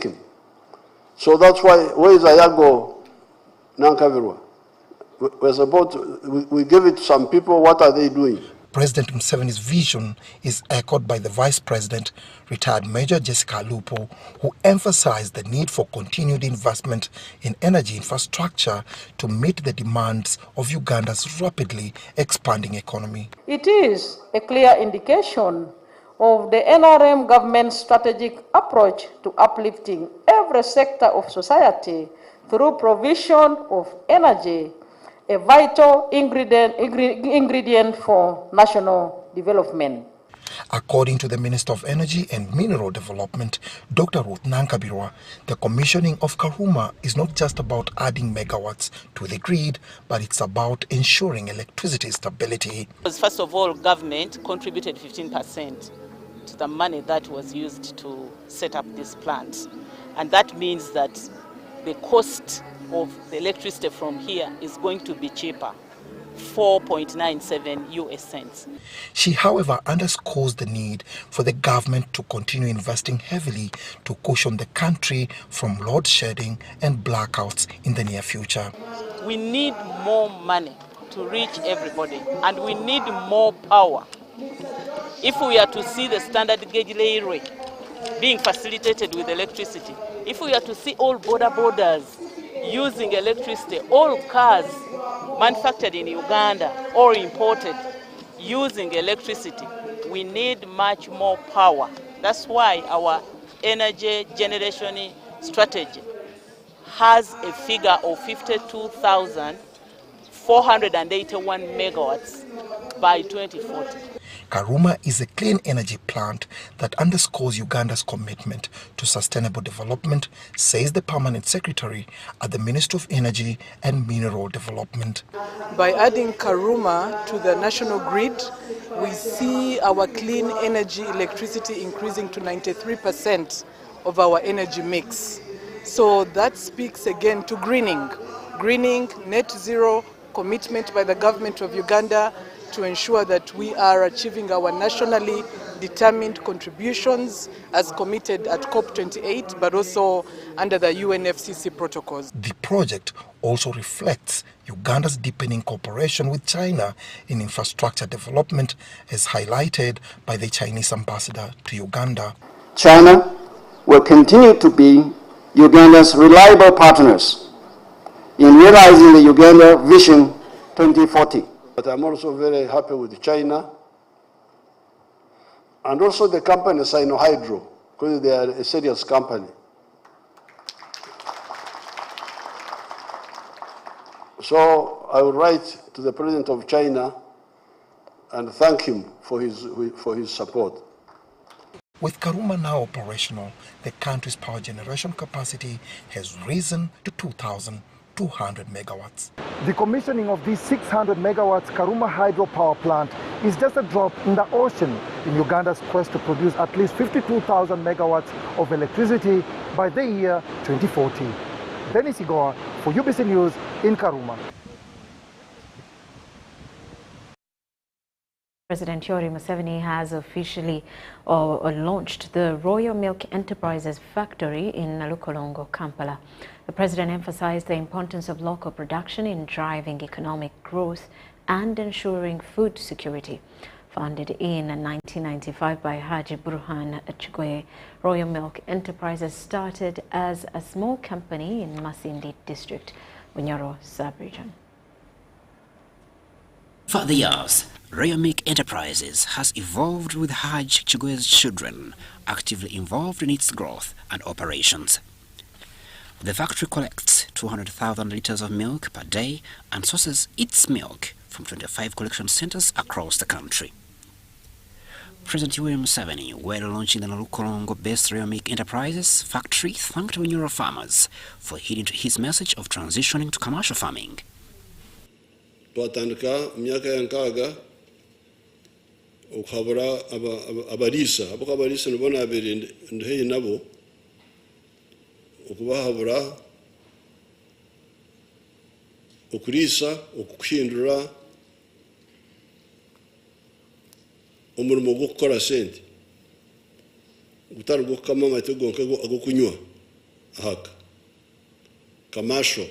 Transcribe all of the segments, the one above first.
taken. So that's why, where is Ayago Nankavirwa? We give it to some people, what are they doing? President Museveni's vision is echoed by the Vice President, retired Major Jessica Lupo, who emphasized the need for continued investment in energy infrastructure to meet the demands of Uganda's rapidly expanding economy. It is a clear indication of the NRM government's strategic approach to uplifting every sector of society through provision of energy, a vital ingredient for national development. According to the Minister of Energy and Mineral Development, Dr. Rhoda Ngonzi, the commissioning of Karuma is not just about adding megawatts to the grid, but it's about ensuring electricity stability. First of all, government contributed 15% to the money that was used to set up this plant. And that means that the cost of the electricity from here is going to be cheaper, 4.97 US cents. She, however, underscores the need for the government to continue investing heavily to cushion the country from load shedding and blackouts in the near future. We need more money to reach everybody, and we need more power. If we are to see the standard gauge railway being facilitated with electricity, if we are to see all borders using electricity, all cars manufactured in Uganda or imported using electricity, we need much more power. That's why our energy generation strategy has a figure of 52,481 megawatts by 2040. Karuma is a clean energy plant that underscores Uganda's commitment to sustainable development, says the Permanent Secretary at the Ministry of Energy and Mineral Development. By adding Karuma to the national grid, we see our clean energy electricity increasing to 93% of our energy mix. So that speaks again to greening, net zero commitment by the government of Uganda to ensure that we are achieving our nationally determined contributions as committed at COP28, but also under the UNFCCC protocols. The project also reflects Uganda's deepening cooperation with China in infrastructure development, as highlighted by the Chinese ambassador to Uganda. China will continue to be Uganda's reliable partners in realizing the Uganda Vision 2040. But I'm also very happy with China and also the company Sino-Hydro, because they are a serious company. So I will write to the President of China and thank him for his support. With Karuma now operational, the country's power generation capacity has risen to 2,200 megawatts. The commissioning of this 600 megawatts Karuma hydropower plant is just a drop in the ocean in Uganda's quest to produce at least 52,000 megawatts of electricity by the year 2040. Dennis Igoa for UBC News in Karuma. President Yoweri Museveni has officially launched the Royal Milk Enterprises factory in Nalukolongo, Kampala. The president emphasized the importance of local production in driving economic growth and ensuring food security. Founded in 1995 by Haji Burhan Chigwe, Royal Milk Enterprises started as a small company in Masindi district, Bunyoro sub-region. For the years, Royal Milk Enterprises has evolved with Haji Chigwe's children actively involved in its growth and operations. The factory collects 200,000 liters of milk per day and sources its milk from 25 collection centers across the country. President Yoweri Museveni, while launching the Nalukolongo-based Royal Milk Enterprises factory, thanked Bunyoro farmers for heeding to his message of transitioning to commercial farming. Twatandika myaka ya nkaaga okhabura abarisa abakarisa nibona abiri ndehe nabo okubahabura okurisa okuhindura umurimo gwo gukora sente gutari gukama amate gonka ago kunywa haka commercial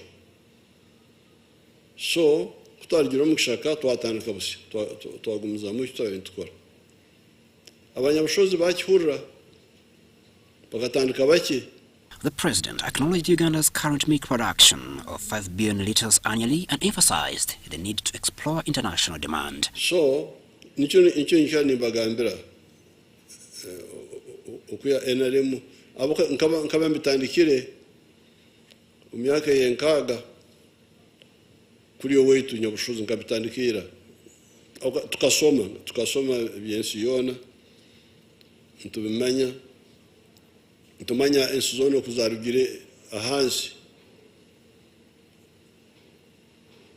so kutarigira umushaka twatandika busi twagumiza mu cyo tukora abanyabushozi bakihurira bagatandika bake. The president acknowledged Uganda's current milk production of 5 billion liters annually and emphasized the need to explore international demand. So, nicho nikani bagambira okuya NRM aboka nkaba mbitandikire umyaka yenkaga kuri wetu nyabushozi nkabitandikira tukasoma byensi yona ntubimanya ntumanya ensizono kuzarugire ahansi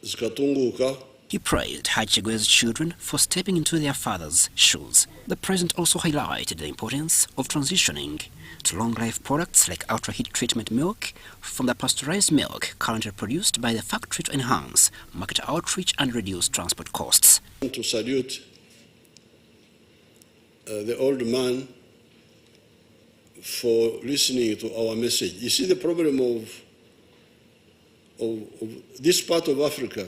zikatunguka. He praised Hachigwe's children for stepping into their father's shoes. The president also highlighted the importance of transitioning to long-life products like ultra-heat treatment milk from the pasteurized milk currently produced by the factory to enhance market outreach and reduce transport costs. To salute the old man for listening to our message. You see, the problem of this part of Africa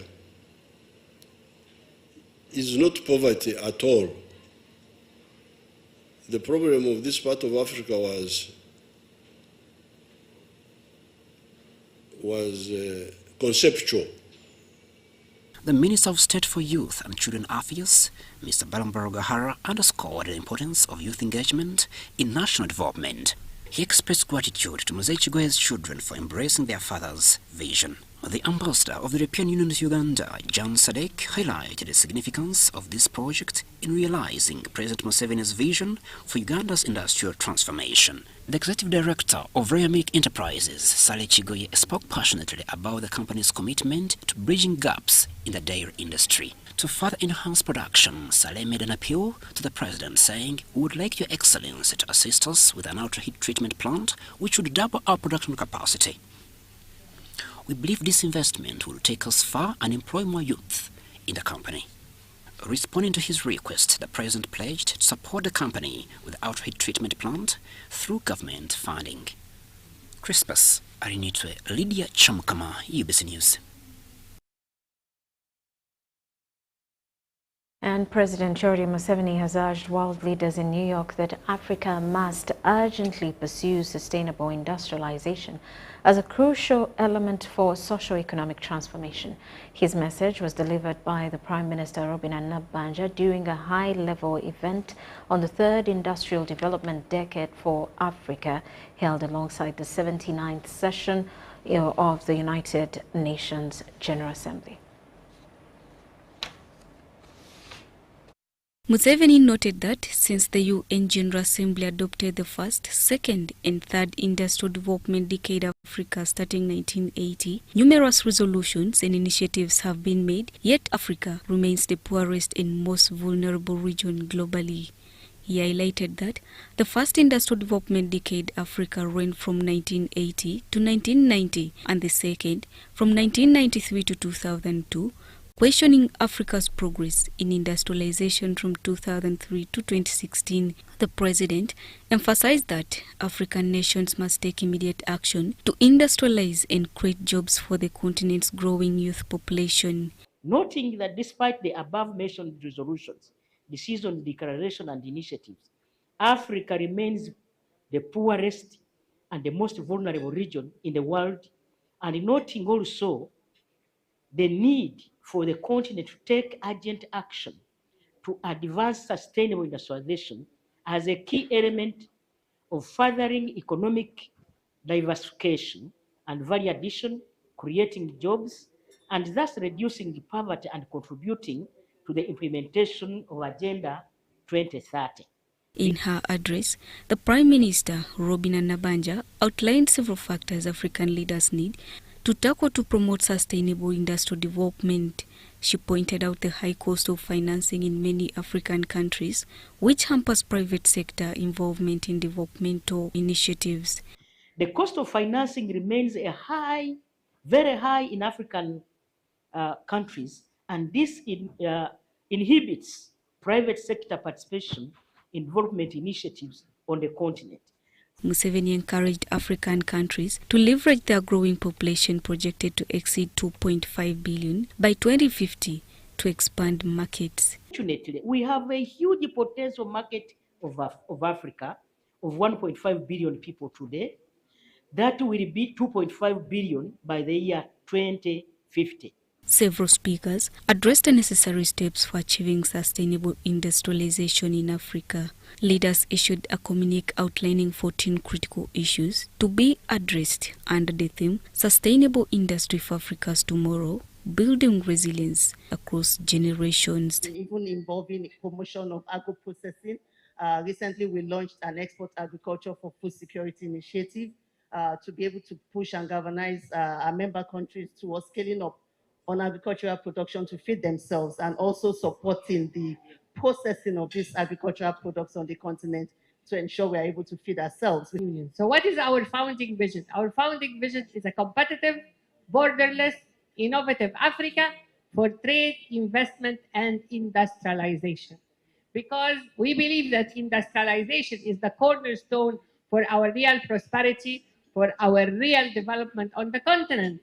is not poverty at all. The problem of this part of Africa was conceptual. The Minister of State for Youth and Children Affairs, Mr. Balambaro Gahara, underscored the importance of youth engagement in national development. He expressed gratitude to Mzee Chigwe's children for embracing their father's vision. The ambassador of the European Union to Uganda, John Sadek, highlighted the significance of this project in realizing President Museveni's vision for Uganda's industrial transformation. The executive director of Rare Milk Enterprises, Sale Chigoye, spoke passionately about the company's commitment to bridging gaps in the dairy industry. To further enhance production, Saleh made an appeal to the president, saying, "We would like Your Excellency to assist us with an ultra-heat treatment plant which would double our production capacity. We believe this investment will take us far and employ more youth in the company." Responding to his request, the president pledged to support the company with the ultra-heat treatment plant through government funding. Crispus Arinitwe, Lydia Chamkama, UBC News. And President Yoweri Museveni has urged world leaders in New York that Africa must urgently pursue sustainable industrialization as a crucial element for socio-economic transformation. His message was delivered by the Prime Minister Rhoda Ngonzi during a high-level event on the third Industrial Development Decade for Africa, held alongside the 79th session of the United Nations General Assembly. Museveni noted that since the UN General Assembly adopted the first, second and third Industrial Development Decade Africa starting 1980, numerous resolutions and initiatives have been made, yet Africa remains the poorest and most vulnerable region globally. He highlighted that the first Industrial Development Decade Africa ran from 1980 to 1990 and the second from 1993 to 2002, questioning Africa's progress in industrialization from 2003 to 2016, the president emphasized that African nations must take immediate action to industrialize and create jobs for the continent's growing youth population. Noting that despite the above-mentioned resolutions, decisions, declarations, and initiatives, Africa remains the poorest and the most vulnerable region in the world, and noting also the need for the continent to take urgent action to advance sustainable industrialization as a key element of furthering economic diversification and value addition, creating jobs, and thus reducing poverty and contributing to the implementation of Agenda 2030. In her address, the Prime Minister, Rhoda Ngonzi, outlined several factors African leaders need to tackle to promote sustainable industrial development. She pointed out the high cost of financing in many African countries, which hampers private sector involvement in developmental initiatives. The cost of financing remains very high in African countries, and this inhibits private sector participation in development initiatives on the continent. Museveni encouraged African countries to leverage their growing population projected to exceed 2.5 billion by 2050 to expand markets. Fortunately, we have a huge potential market of Africa of 1.5 billion people today. That will be 2.5 billion by the year 2050. Several speakers addressed the necessary steps for achieving sustainable industrialization in Africa. Leaders issued a communique outlining 14 critical issues to be addressed under the theme Sustainable Industry for Africa's Tomorrow, Building Resilience Across Generations. Even involving promotion of agro-processing. Recently, we launched an Export Agriculture for Food Security initiative to be able to push and galvanize our member countries towards scaling up on agricultural production to feed themselves, and also supporting the processing of these agricultural products on the continent to ensure we are able to feed ourselves. So what is our founding vision? Our founding vision is a competitive, borderless, innovative Africa for trade, investment, and industrialization. Because we believe that industrialization is the cornerstone for our real prosperity, for our real development on the continent.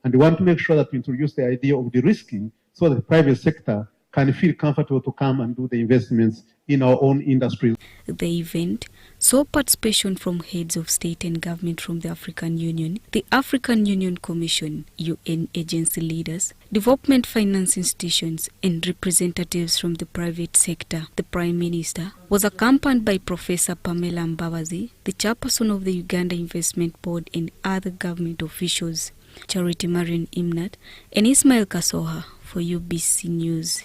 And we want to make sure that we introduce the idea of de-risking so that the private sector can feel comfortable to come and do the investments in our own industries. The event saw participation from heads of state and government from the African Union, the African Union Commission, UN agency leaders, development finance institutions, and representatives from the private sector. The Prime Minister was accompanied by Professor Pamela Mbabazi, the chairperson of the Uganda Investment Board, and other government officials. Charity Marion Imnat and Ismail Kasoha for UBC News.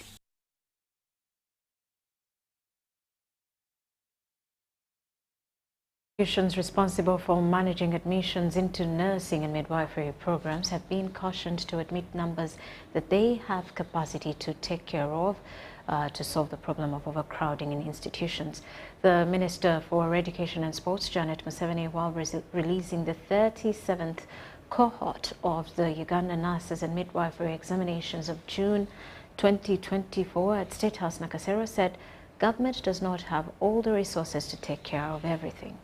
Institutions responsible for managing admissions into nursing and midwifery programs have been cautioned to admit numbers that they have capacity to take care of to solve the problem of overcrowding in institutions. The Minister for Education and Sports, Janet Museveni, while releasing the 37th cohort of the Uganda Nurses and Midwifery examinations of June 2024 at State House Nakasero, said government does not have all the resources to take care of everything.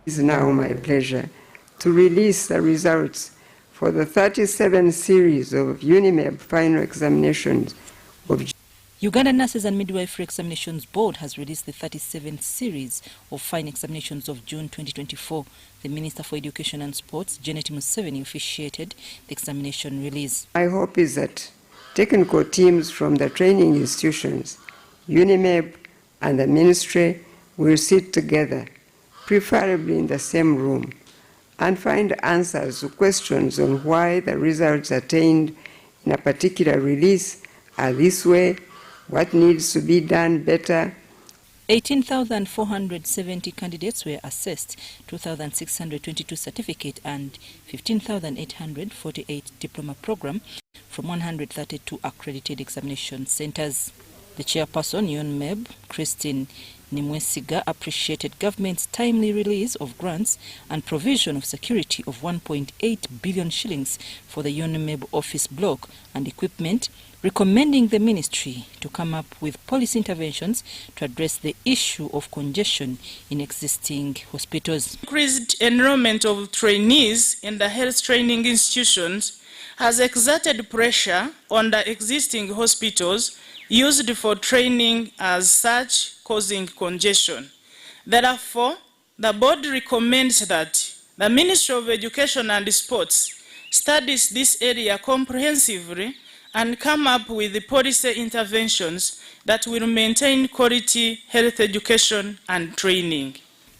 It is now my pleasure to release the results for the 37 series of UNIMEB final examinations of Uganda Nurses and Midwifery Examinations Board has released the 37th series of fine examinations of June 2024. The Minister for Education and Sports, Janet Museveni, officiated the examination release. My hope is that technical teams from the training institutions, UNIMEB and the Ministry will sit together, preferably in the same room, and find answers to questions on why the results attained in a particular release are this way, what needs to be done better. 18,470 candidates were assessed, 2,622 certificate and 15,848 diploma program from 132 accredited examination centers. The chairperson, UNMEB, Christine Nimwesiga, appreciated government's timely release of grants and provision of security of 1.8 billion shillings for the UNMEB office block and equipment, recommending the ministry to come up with policy interventions to address the issue of congestion in existing hospitals. Increased enrollment of trainees in the health training institutions has exerted pressure on the existing hospitals used for training as such, causing congestion. Therefore, the board recommends that the Ministry of Education and Sports studies this area comprehensively and come up with the policy interventions that will maintain quality health education and training.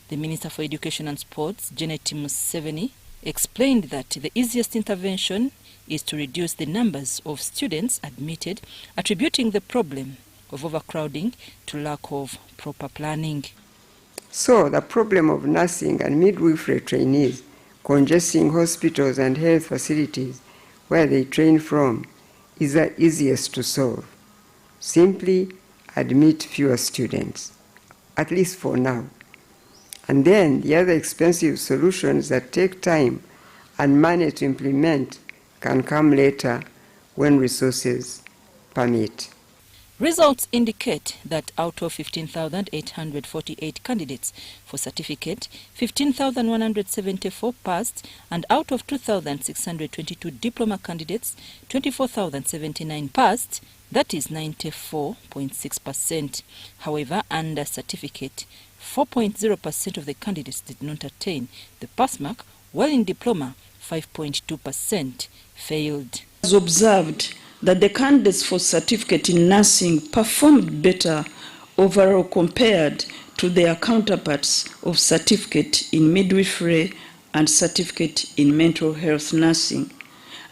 The Minister for Education and Sports, Janet Museveni, explained that the easiest intervention is to reduce the numbers of students admitted, attributing the problem of overcrowding to lack of proper planning. So the problem of nursing and midwifery trainees congesting hospitals and health facilities where they train from is the easiest to solve. Simply admit fewer students, at least for now. And then the other expensive solutions that take time and money to implement can come later when resources permit. Results indicate that out of 15,848 candidates for certificate, 15,174 passed, and out of 2,622 diploma candidates, 24,079 passed, that is 94.6%. However, under certificate, 4.0% of the candidates did not attain the pass mark, while in diploma, 5.2% failed. Has observed that the candidates for certificate in nursing performed better overall compared to their counterparts of certificate in midwifery and certificate in mental health nursing.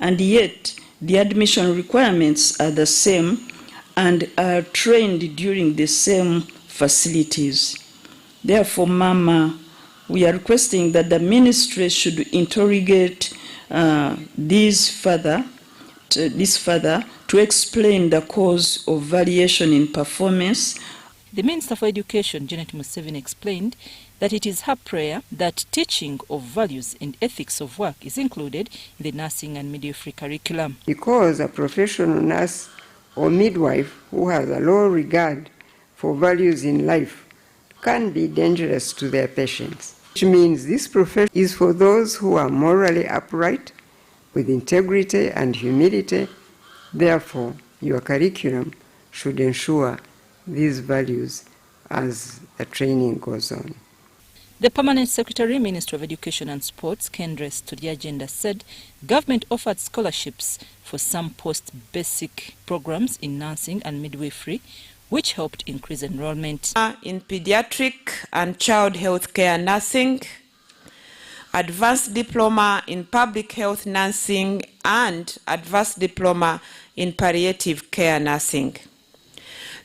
And yet, the admission requirements are the same and are trained during the same facilities. Therefore, Mama, we are requesting that the ministry should interrogate this further to explain the cause of variation in performance. The Minister for Education, Janet Museveni, explained that it is her prayer that teaching of values and ethics of work is included in the nursing and midwifery curriculum. Because a professional nurse or midwife who has a low regard for values in life can be dangerous to their patients, which means this profession is for those who are morally upright, with integrity and humility. Therefore, your curriculum should ensure these values as the training goes on. The Permanent Secretary, Minister of Education and Sports, Kendress to the agenda, said government offered scholarships for some post-basic programs in nursing and midwifery, which helped increase enrollment. In pediatric and child health care nursing, advanced diploma in public health nursing, and advanced diploma in palliative care nursing.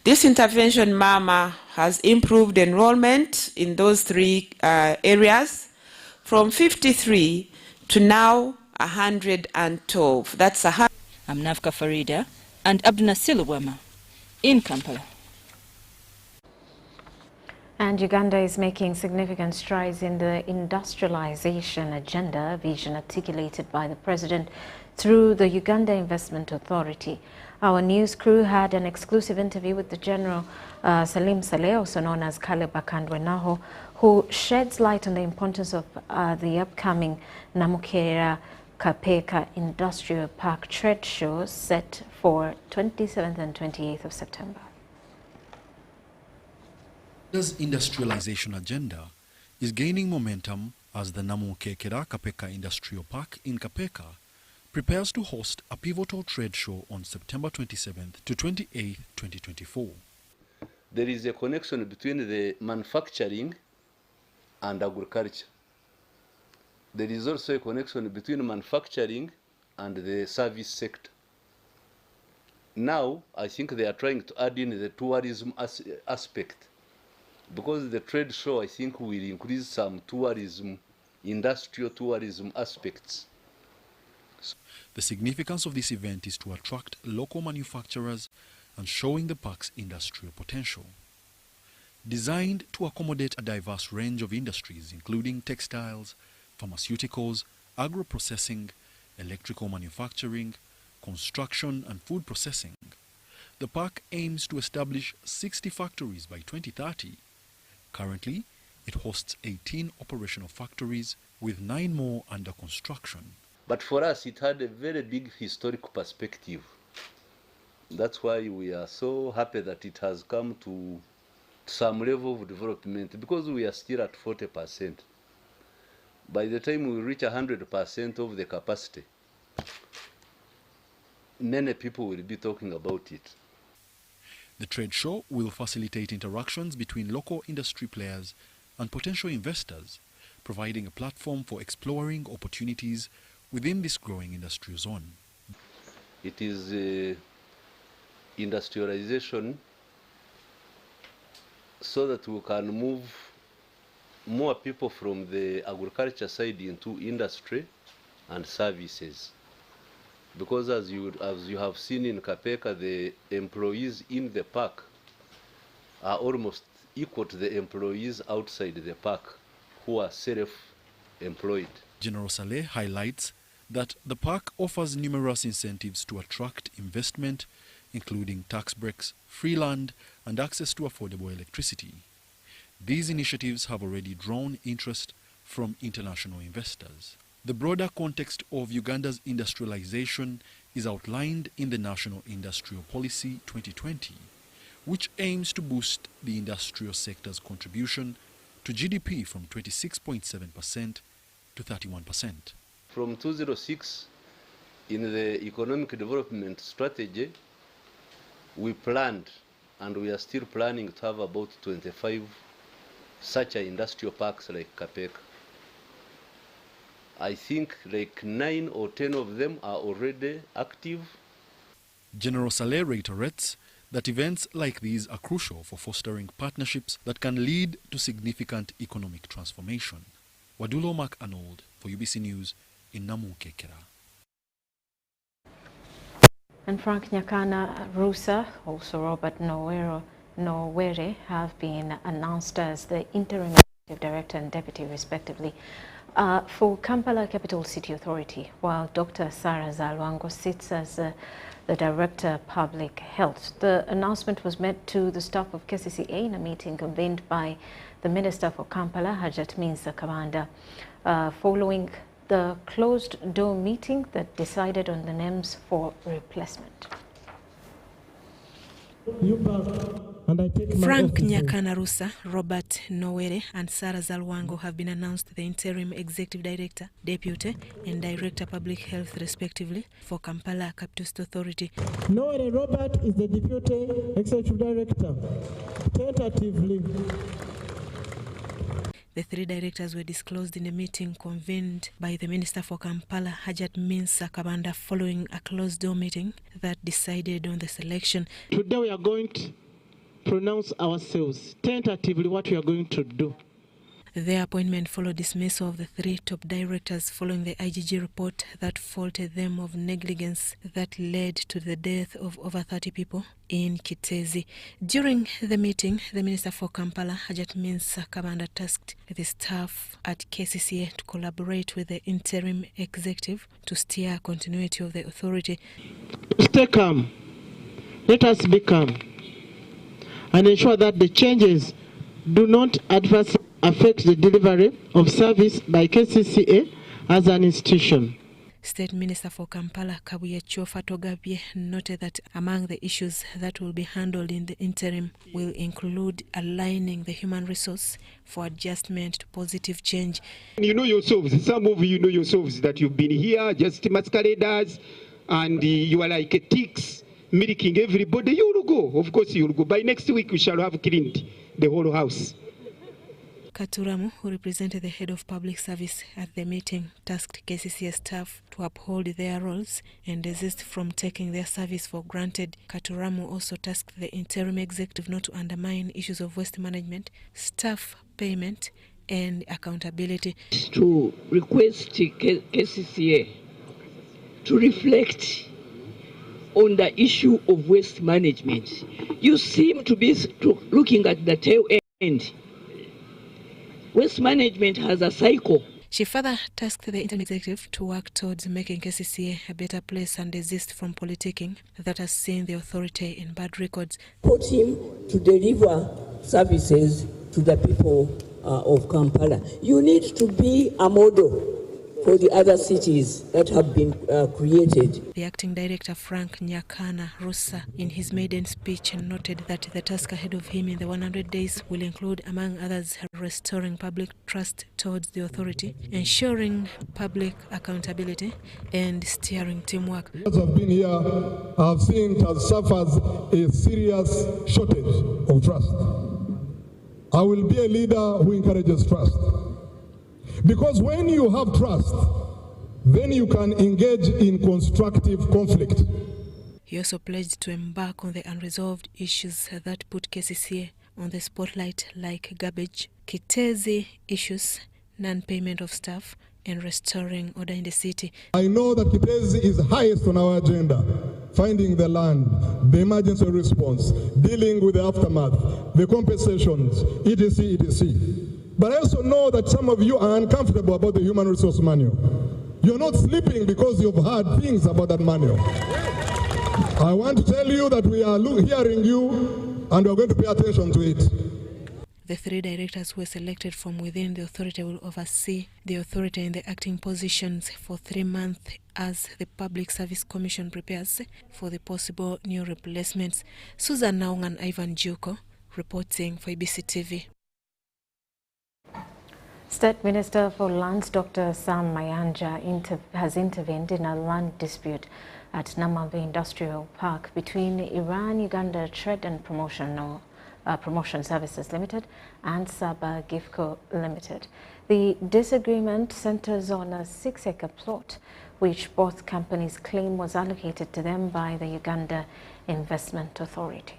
This intervention, Mama, has improved enrollment in those three areas from 53 to now 112. That's a hundred. I'm Navka Farida and Abdunassil Wema in Kampala. And Uganda is making significant strides in the industrialization agenda, vision articulated by the President through the Uganda Investment Authority. Our news crew had an exclusive interview with the General Salim Saleh, also known as Caleb Akandwenaho, who sheds light on the importance of the upcoming Namukera Kapeka Industrial Park Trade Show set for 27th and 28th of September. Uganda's industrialization agenda is gaining momentum as the Namukera Kapeka Industrial Park in Kapeka prepares to host a pivotal trade show on September 27th to 28th, 2024. There is a connection between the manufacturing and agriculture. There is also a connection between manufacturing and the service sector. Now, I think they are trying to add in the tourism aspect, because the trade show, I think, will increase some tourism, industrial tourism aspects. The significance of this event is to attract local manufacturers and showing the park's industrial potential. Designed to accommodate a diverse range of industries, including textiles, pharmaceuticals, agro-processing, electrical manufacturing, construction and food processing, the park aims to establish 60 factories by 2030. Currently, it hosts 18 operational factories with 9 more under construction. But for us, it had a very big historical perspective. That's why we are so happy that it has come to some level of development, because we are still at 40%. By the time we reach 100% of the capacity, many people will be talking about it. The trade show will facilitate interactions between local industry players and potential investors, providing a platform for exploring opportunities within this growing industrial zone. It is industrialization so that we can move more people from the agriculture side into industry and services. Because as you have seen in Kapeka, the employees in the park are almost equal to the employees outside the park who are self-employed. General Saleh highlights that the park offers numerous incentives to attract investment, including tax breaks, free land, and access to affordable electricity. These initiatives have already drawn interest from international investors. The broader context of Uganda's industrialization is outlined in the National Industrial Policy 2020, which aims to boost the industrial sector's contribution to GDP from 26.7% to 31%. From 2006, in the economic development strategy, we planned, and we are still planning to have about 25 such industrial parks like Kapeka. I think like 9 or 10 of them are already active. General Saleh reiterates that events like these are crucial for fostering partnerships that can lead to significant economic transformation. Wadulo Mac-Arnold for UBC News in Namukekera. And Frank Nyakana Rusa, also Robert Nowere have been announced as the interim executive director and deputy respectively for Kampala Capital City Authority, while Dr. Sarah Zalwango sits as the Director of Public Health. The announcement was made to the staff of KCCA in a meeting convened by the Minister for Kampala, Hajat Minsa Kabanda, following the closed-door meeting that decided on the names for replacement. Frank Nyakana Rusa, Robert Nowere and Sarah Zalwango have been announced the interim executive director, deputy and director of public health respectively for Kampala Capital City Authority. Nowere Robert is the deputy executive director. Tentatively, the three directors were disclosed in a meeting convened by the Minister for Kampala, Hajat Minsa Kabanda, following a closed-door meeting that decided on the selection. Today we are going to pronounce ourselves tentatively what we are going to do. Their appointment followed dismissal of the three top directors following the IGG report that faulted them of negligence that led to the death of over 30 people in Kitezi. During the meeting, the Minister for Kampala, Hajat Minsa Kabanda, tasked the staff at KCCA to collaborate with the interim executive to steer continuity of the authority. Stay calm. Let us be calm and ensure that the changes do not adversely affect the delivery of service by KCCA as an institution. State Minister for Kampala, Kabuye Chofa Togabye, noted that among the issues that will be handled in the interim will include aligning the human resource for adjustment to positive change. You know yourselves, some of you know yourselves that you've been here just masqueraders and you are like ticks milking everybody. You will go, of course you will go. By next week we shall have cleaned the whole house. Katuramu, who represented the head of public service at the meeting, tasked KCCA staff to uphold their roles and desist from taking their service for granted. Katuramu also tasked the interim executive not to undermine issues of waste management, staff payment and accountability. To request KCCA to reflect on the issue of waste management. You seem to be looking at the tail end. Waste management has a cycle. She further tasked the interim executive to work towards making KCCA a better place and desist from politicking that has seen the authority in bad records. Put him to deliver services to the people of Kampala. You need to be a model for the other cities that have been created. The acting director, Frank Nyakana Rusa, in his maiden speech noted that the task ahead of him in the 100 days will include, among others, restoring public trust towards the authority, ensuring public accountability, and steering teamwork. As I've been here, I've seen it has suffered a serious shortage of trust. I will be a leader who encourages trust. Because when you have trust, then you can engage in constructive conflict. He also pledged to embark on the unresolved issues that put KCCA on the spotlight, like garbage, Kitezi issues, non-payment of staff, and restoring order in the city. I know that Kitezi is highest on our agenda. Finding the land, the emergency response, dealing with the aftermath, the compensations, etc., etc. But I also know that some of you are uncomfortable about the human resource manual. You're not sleeping because you've heard things about that manual. I want to tell you that we are hearing you and we are going to pay attention to it. The 3 directors who were selected from within the authority will oversee the authority in the acting positions for 3 months as the Public Service Commission prepares for the possible new replacements. Susan Naung and Ivan Juko reporting for ABC TV. State Minister for Lands Dr. Sam Mayanja has intervened in a land dispute at Namambe Industrial Park between Iran-Uganda Trade and Promotion Services Limited and Saba Gifco Limited. The disagreement centers on a 6-acre plot which both companies claim was allocated to them by the Uganda Investment Authority.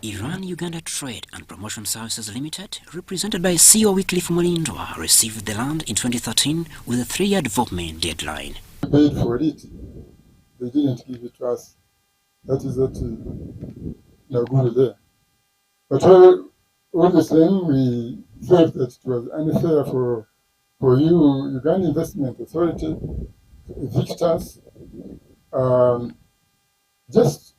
Iran-Uganda Trade and Promotion Services Limited, represented by CEO Wycliffe Mulindwa, received the land in 2013 with a 3-year development deadline. We paid for it. They didn't give it to us. That is what no good there. But all the same, we felt that it was unfair for you, Uganda Investment Authority, evict us, just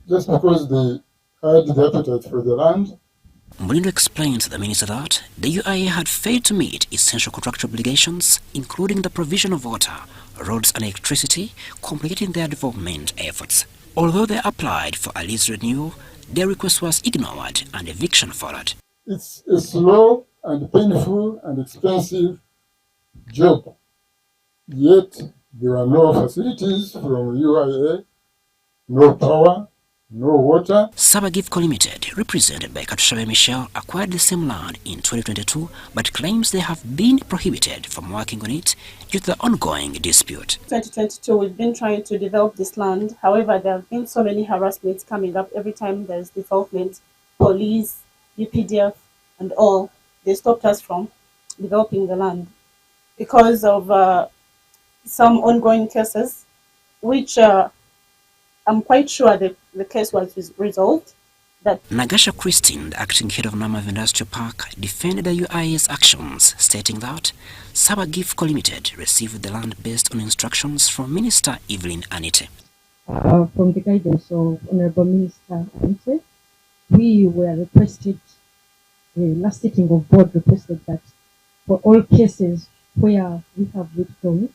because they had the appetite for the land. Mulindwa explains to the minister that the UIA had failed to meet essential contractual obligations, including the provision of water, roads and electricity, complicating their development efforts. Although they applied for a lease renewal, their request was ignored and eviction followed. It's a slow and painful and expensive job. Yet there are no facilities from UIA, no power, no water. Saba Gifco Limited, represented by Katushabe Michel, acquired the same land in 2022 but claims they have been prohibited from working on it due to the ongoing dispute. 2022, we've been trying to develop this land. However, there have been so many harassments coming up every time there's development. Police, UPDF, and all, they stopped us from developing the land because of some ongoing cases, which I'm quite sure that the case was resolved. Nagasha Christine, the acting head of Namambe Industrial Park, defended the UIA's actions, stating that Saba Gifco Limited received the land based on instructions from Minister Evelyn Anite. From the guidance of Honorable Minister Anite, we were requested, the last sitting of board requested that for all cases where we have withdrawn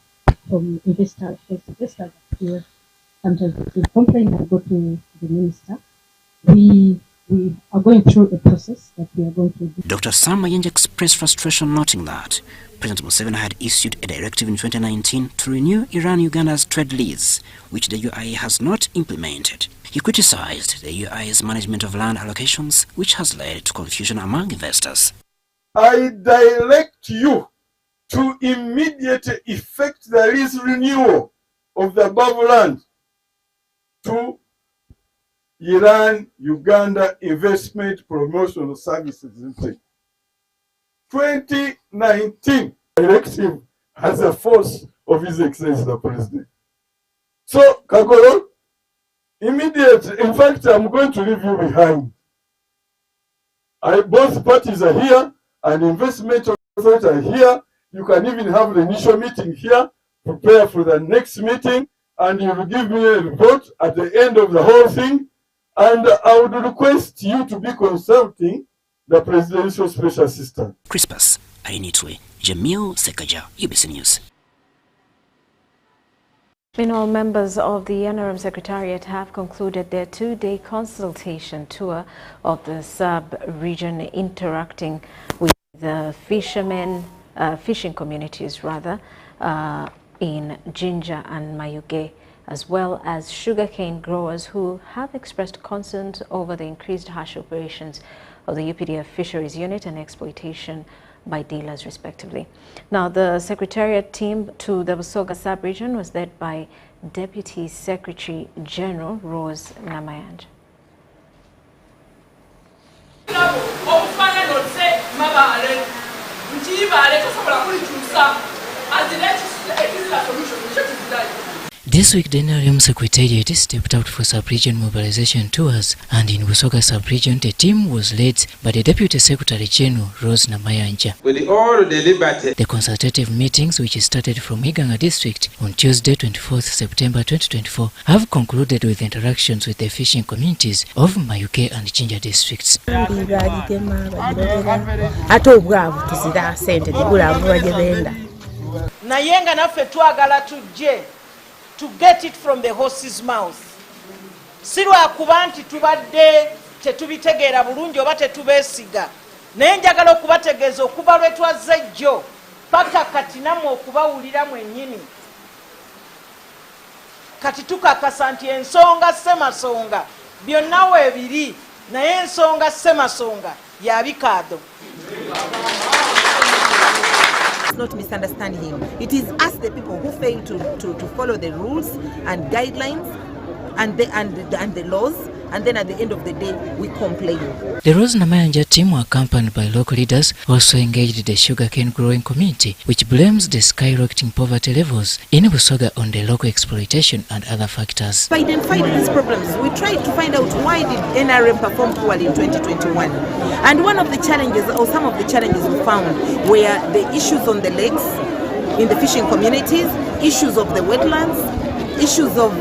from investors, here, sometimes the complaint will go to the minister. We are going through a process that we are going to do. Dr. Sam Mayanja expressed frustration, noting that President Museveni had issued a directive in 2019 to renew Iran-Uganda's trade lease, which the UIA has not implemented. He criticized the UIA's management of land allocations, which has led to confusion among investors. I direct you to immediately effect the lease renewal of the above land to Iran-Uganda Investment Promotion Services Limited. 2019 directive has a force of His Excellency the President. So, Kagoro, immediately, in fact, I'm going to leave you behind. Both parties are here, and investment authority are here. You can even have the initial meeting here, prepare for the next meeting, and you will give me a report at the end of the whole thing. And I would request you to be consulting the Presidential Special Assistant. Crispus Arinitwe, Jamil Sekaja, UBC News. Meanwhile, members of the NRM Secretariat have concluded their 2-day consultation tour of the sub-region, interacting with the fishing communities in Jinja and Mayuge, as well as sugarcane growers who have expressed concerns over the increased harsh operations of the UPDF Fisheries Unit and exploitation by dealers, respectively. Now, the Secretariat team to the Busoga sub-region was led by Deputy Secretary General Rose Namayanja. This week, the NRM Secretariat stepped out for sub-region mobilization tours, and in Busoga sub-region, the team was led by the Deputy Secretary General, Rhoda Ngonzi. With all the liberty. The consultative meetings, which started from Iganga district on Tuesday, 24th September 2024, have concluded with interactions with the fishing communities of Mayuke and Jinja districts. Nayenga naffe twagala tujje to get it from the horse's mouth. Sirwa kuba nti tubadde tetubitegeera bulungi oba tetubeesiga. Naye njagala okubategeeza okuva lwe twazze jjo paka kati namwe okubawulira mwennyini. Kati tukakasa nti ensonga ssemasonga byonna weebiri naye ensonga ssemasonga ya bikaado. Not misunderstand him. It is us, the people, who fail to follow the rules and guidelines and the laws, and then at the end of the day we complain. The Rhoda Ngonzi team were accompanied by local leaders who also engaged the sugarcane growing community, which blames the skyrocketing poverty levels in Busoga on the local exploitation and other factors. By identifying these problems, we tried to find out why did NRM perform poorly in 2021. And one of the challenges, or some of the challenges we found, were the issues on the lakes, in the fishing communities, issues of the wetlands, issues of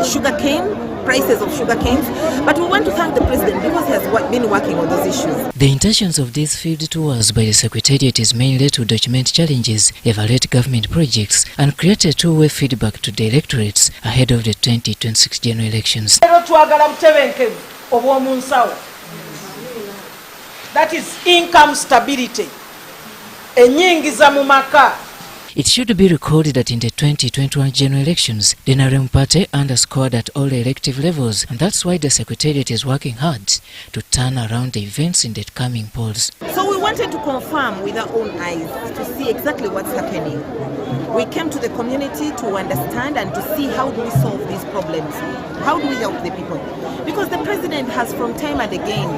sugarcane, prices of sugarcane. But we want to thank the President because he has been working on those issues. The intentions of these field tours by the Secretariat is mainly to document challenges, evaluate government projects, and create a two-way feedback to the electorates ahead of the 2026 general elections. That is income stability. It should be recorded that in the 2021 general elections, the NRM party underscored at all elective levels, and that's why the Secretariat is working hard to turn around the events in the coming polls. So we wanted to confirm with our own eyes to see exactly what's happening. We came to the community to understand and to see how do we solve these problems. How do we help the people? Because the President has from time and again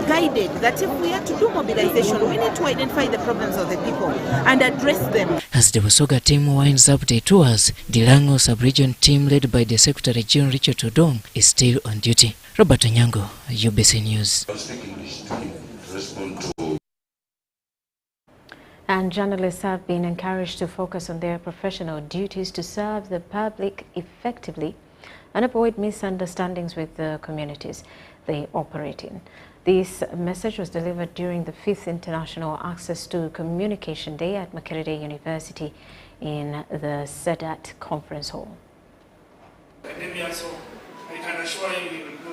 guided that if we are to do mobilization, we need to identify the problems of the people and address them. As the Busoga team winds up the tours, the Lango sub-region team led by the Secretary General Richard Odong is still on duty. Robert Onyango, UBC News. And journalists have been encouraged to focus on their professional duties to serve the public effectively and avoid misunderstandings with the communities they operate in. This message was delivered during the 5th International Access to Communication Day at Makerere University in the SEDAT Conference Hall.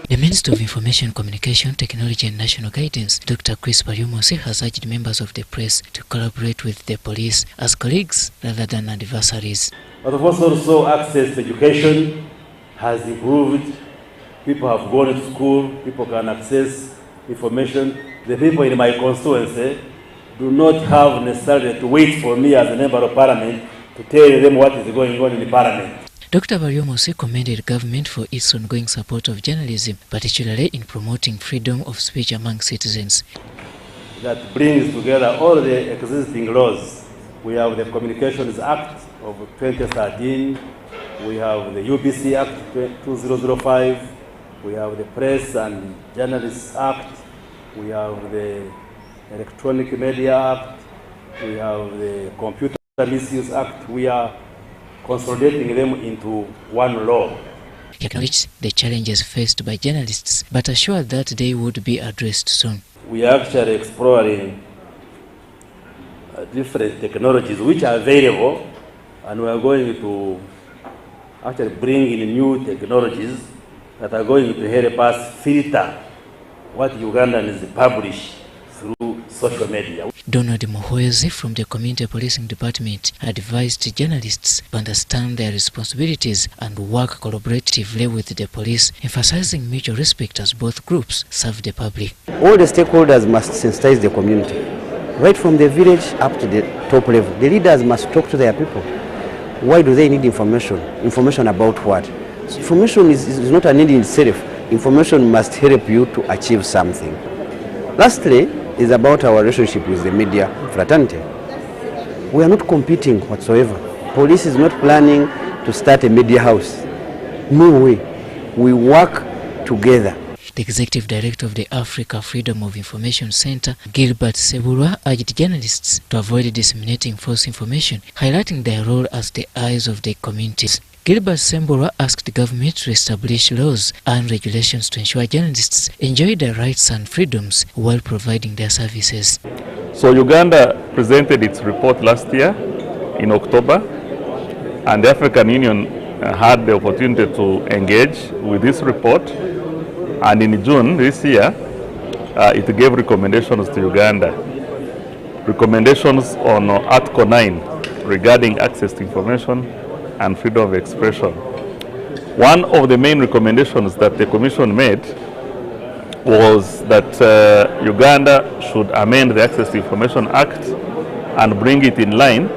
The Minister of Information, Communication, Technology and National Guidance, Dr. Chris Pariomosi, has urged members of the press to collaborate with the police as colleagues rather than adversaries. But of course also access to education has improved. People have gone to school, people can access information. The people in my constituency do not have necessarily to wait for me as a member of parliament to tell them what is going on in the parliament. Dr. Pariomosi commended government for its ongoing support of journalism, particularly in promoting freedom of speech among citizens. That brings together all the existing laws. We have the Communications Act of 2013, we have the UBC Act 2005, we have the Press and Journalists Act, we have the Electronic Media Act, we have the Computer Misuse Act. We are consolidating them into one law. He acknowledged the challenges faced by journalists, but assured that they would be addressed soon. We are actually exploring different technologies which are available, and we are going to actually bring in new technologies that are going to help us filter what Ugandans publish through social media. Donald Mohoezi from the Community Policing Department advised journalists to understand their responsibilities and work collaboratively with the police, emphasizing mutual respect as both groups serve the public. All the stakeholders must sensitize the community, right from the village up to the top level. The leaders must talk to their people. Why do they need information? Information about what? So information is not a need in itself. Information must help you to achieve something. Lastly, is about our relationship with the media fraternity. We are not competing whatsoever. police is not planning to start a media house. No way. We work together. The executive director of the Africa Freedom of Information Center, Gilbert Seburwa, urged journalists to avoid disseminating false information, highlighting their role as the eyes of the communities. Gilbert Seburwa asked the government to establish laws and regulations to ensure journalists enjoy their rights and freedoms while providing their services. So Uganda presented its report last year in October, and the African Union had the opportunity to engage with this report. And in June this year, it gave recommendations to Uganda. Recommendations on Article 9 regarding access to information and freedom of expression. One of the main recommendations that the Commission made was that Uganda should amend the Access to Information Act and bring it in line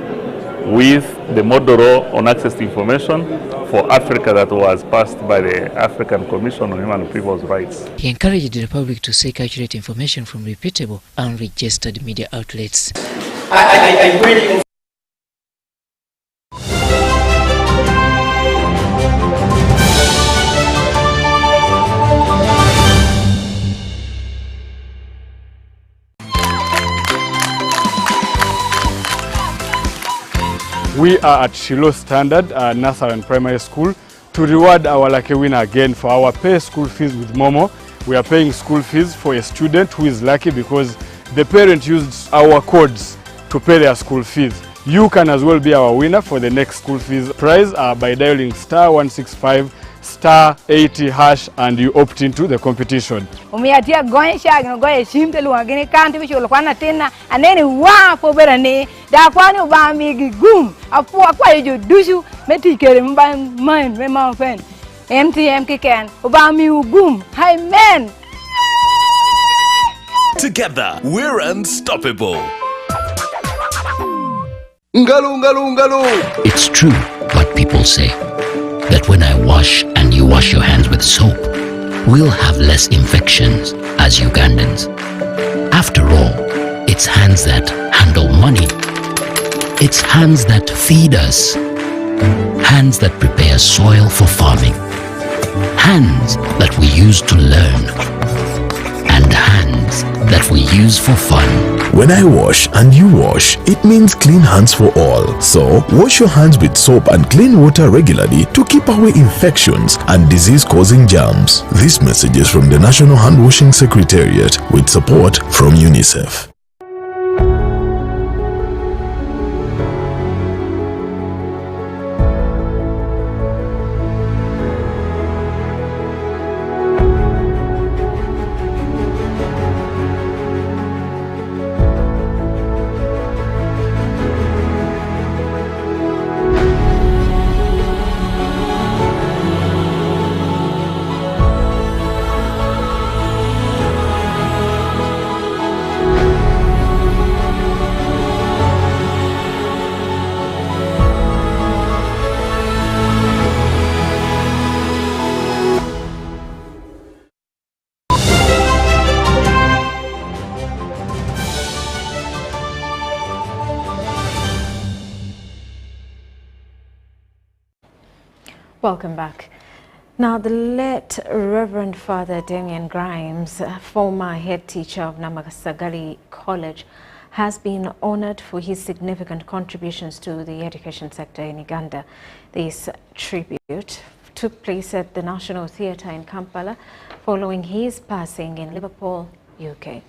with the model law on access to information for Africa that was passed by the African Commission on Human and People's Rights. He encouraged the Republic to seek accurate information from reputable and registered media outlets. I really We are at Shiloh Standard Nursery and Primary School to reward our lucky winner again for our pay school fees with Momo. We are paying school fees for a student who is lucky because the parent used our codes to pay their school fees. You can as well be our winner for the next school fees prize by dialing *165 *80# and you opt into the competition. Umiatia goensha ngoye shimte luangene kanti bisho lokwana tena anene wa poberane da kwani ubami gum afu akwa yejo dushu metikere mba mind me mountain MTM kiken ubami ugum hi men. Together we're unstoppable. Ngalu ngalu ngalu. It's true what people say, that when I wash and you wash your hands with soap, we'll have less infections as Ugandans. After all, it's hands that handle money. It's hands that feed us. Hands that prepare soil for farming. Hands that we use to learn. And hands that we use for fun. When I wash and you wash, it means clean hands for all. So, wash your hands with soap and clean water regularly to keep away infections and disease-causing germs. This message is from the National Hand Washing Secretariat with support from UNICEF. Welcome back. Now, the late Reverend Father Damien Grimes, former head teacher of Namasagali College, has been honored for his significant contributions to the education sector in Uganda. This tribute took place at the National Theatre in Kampala following his passing in Liverpool, UK.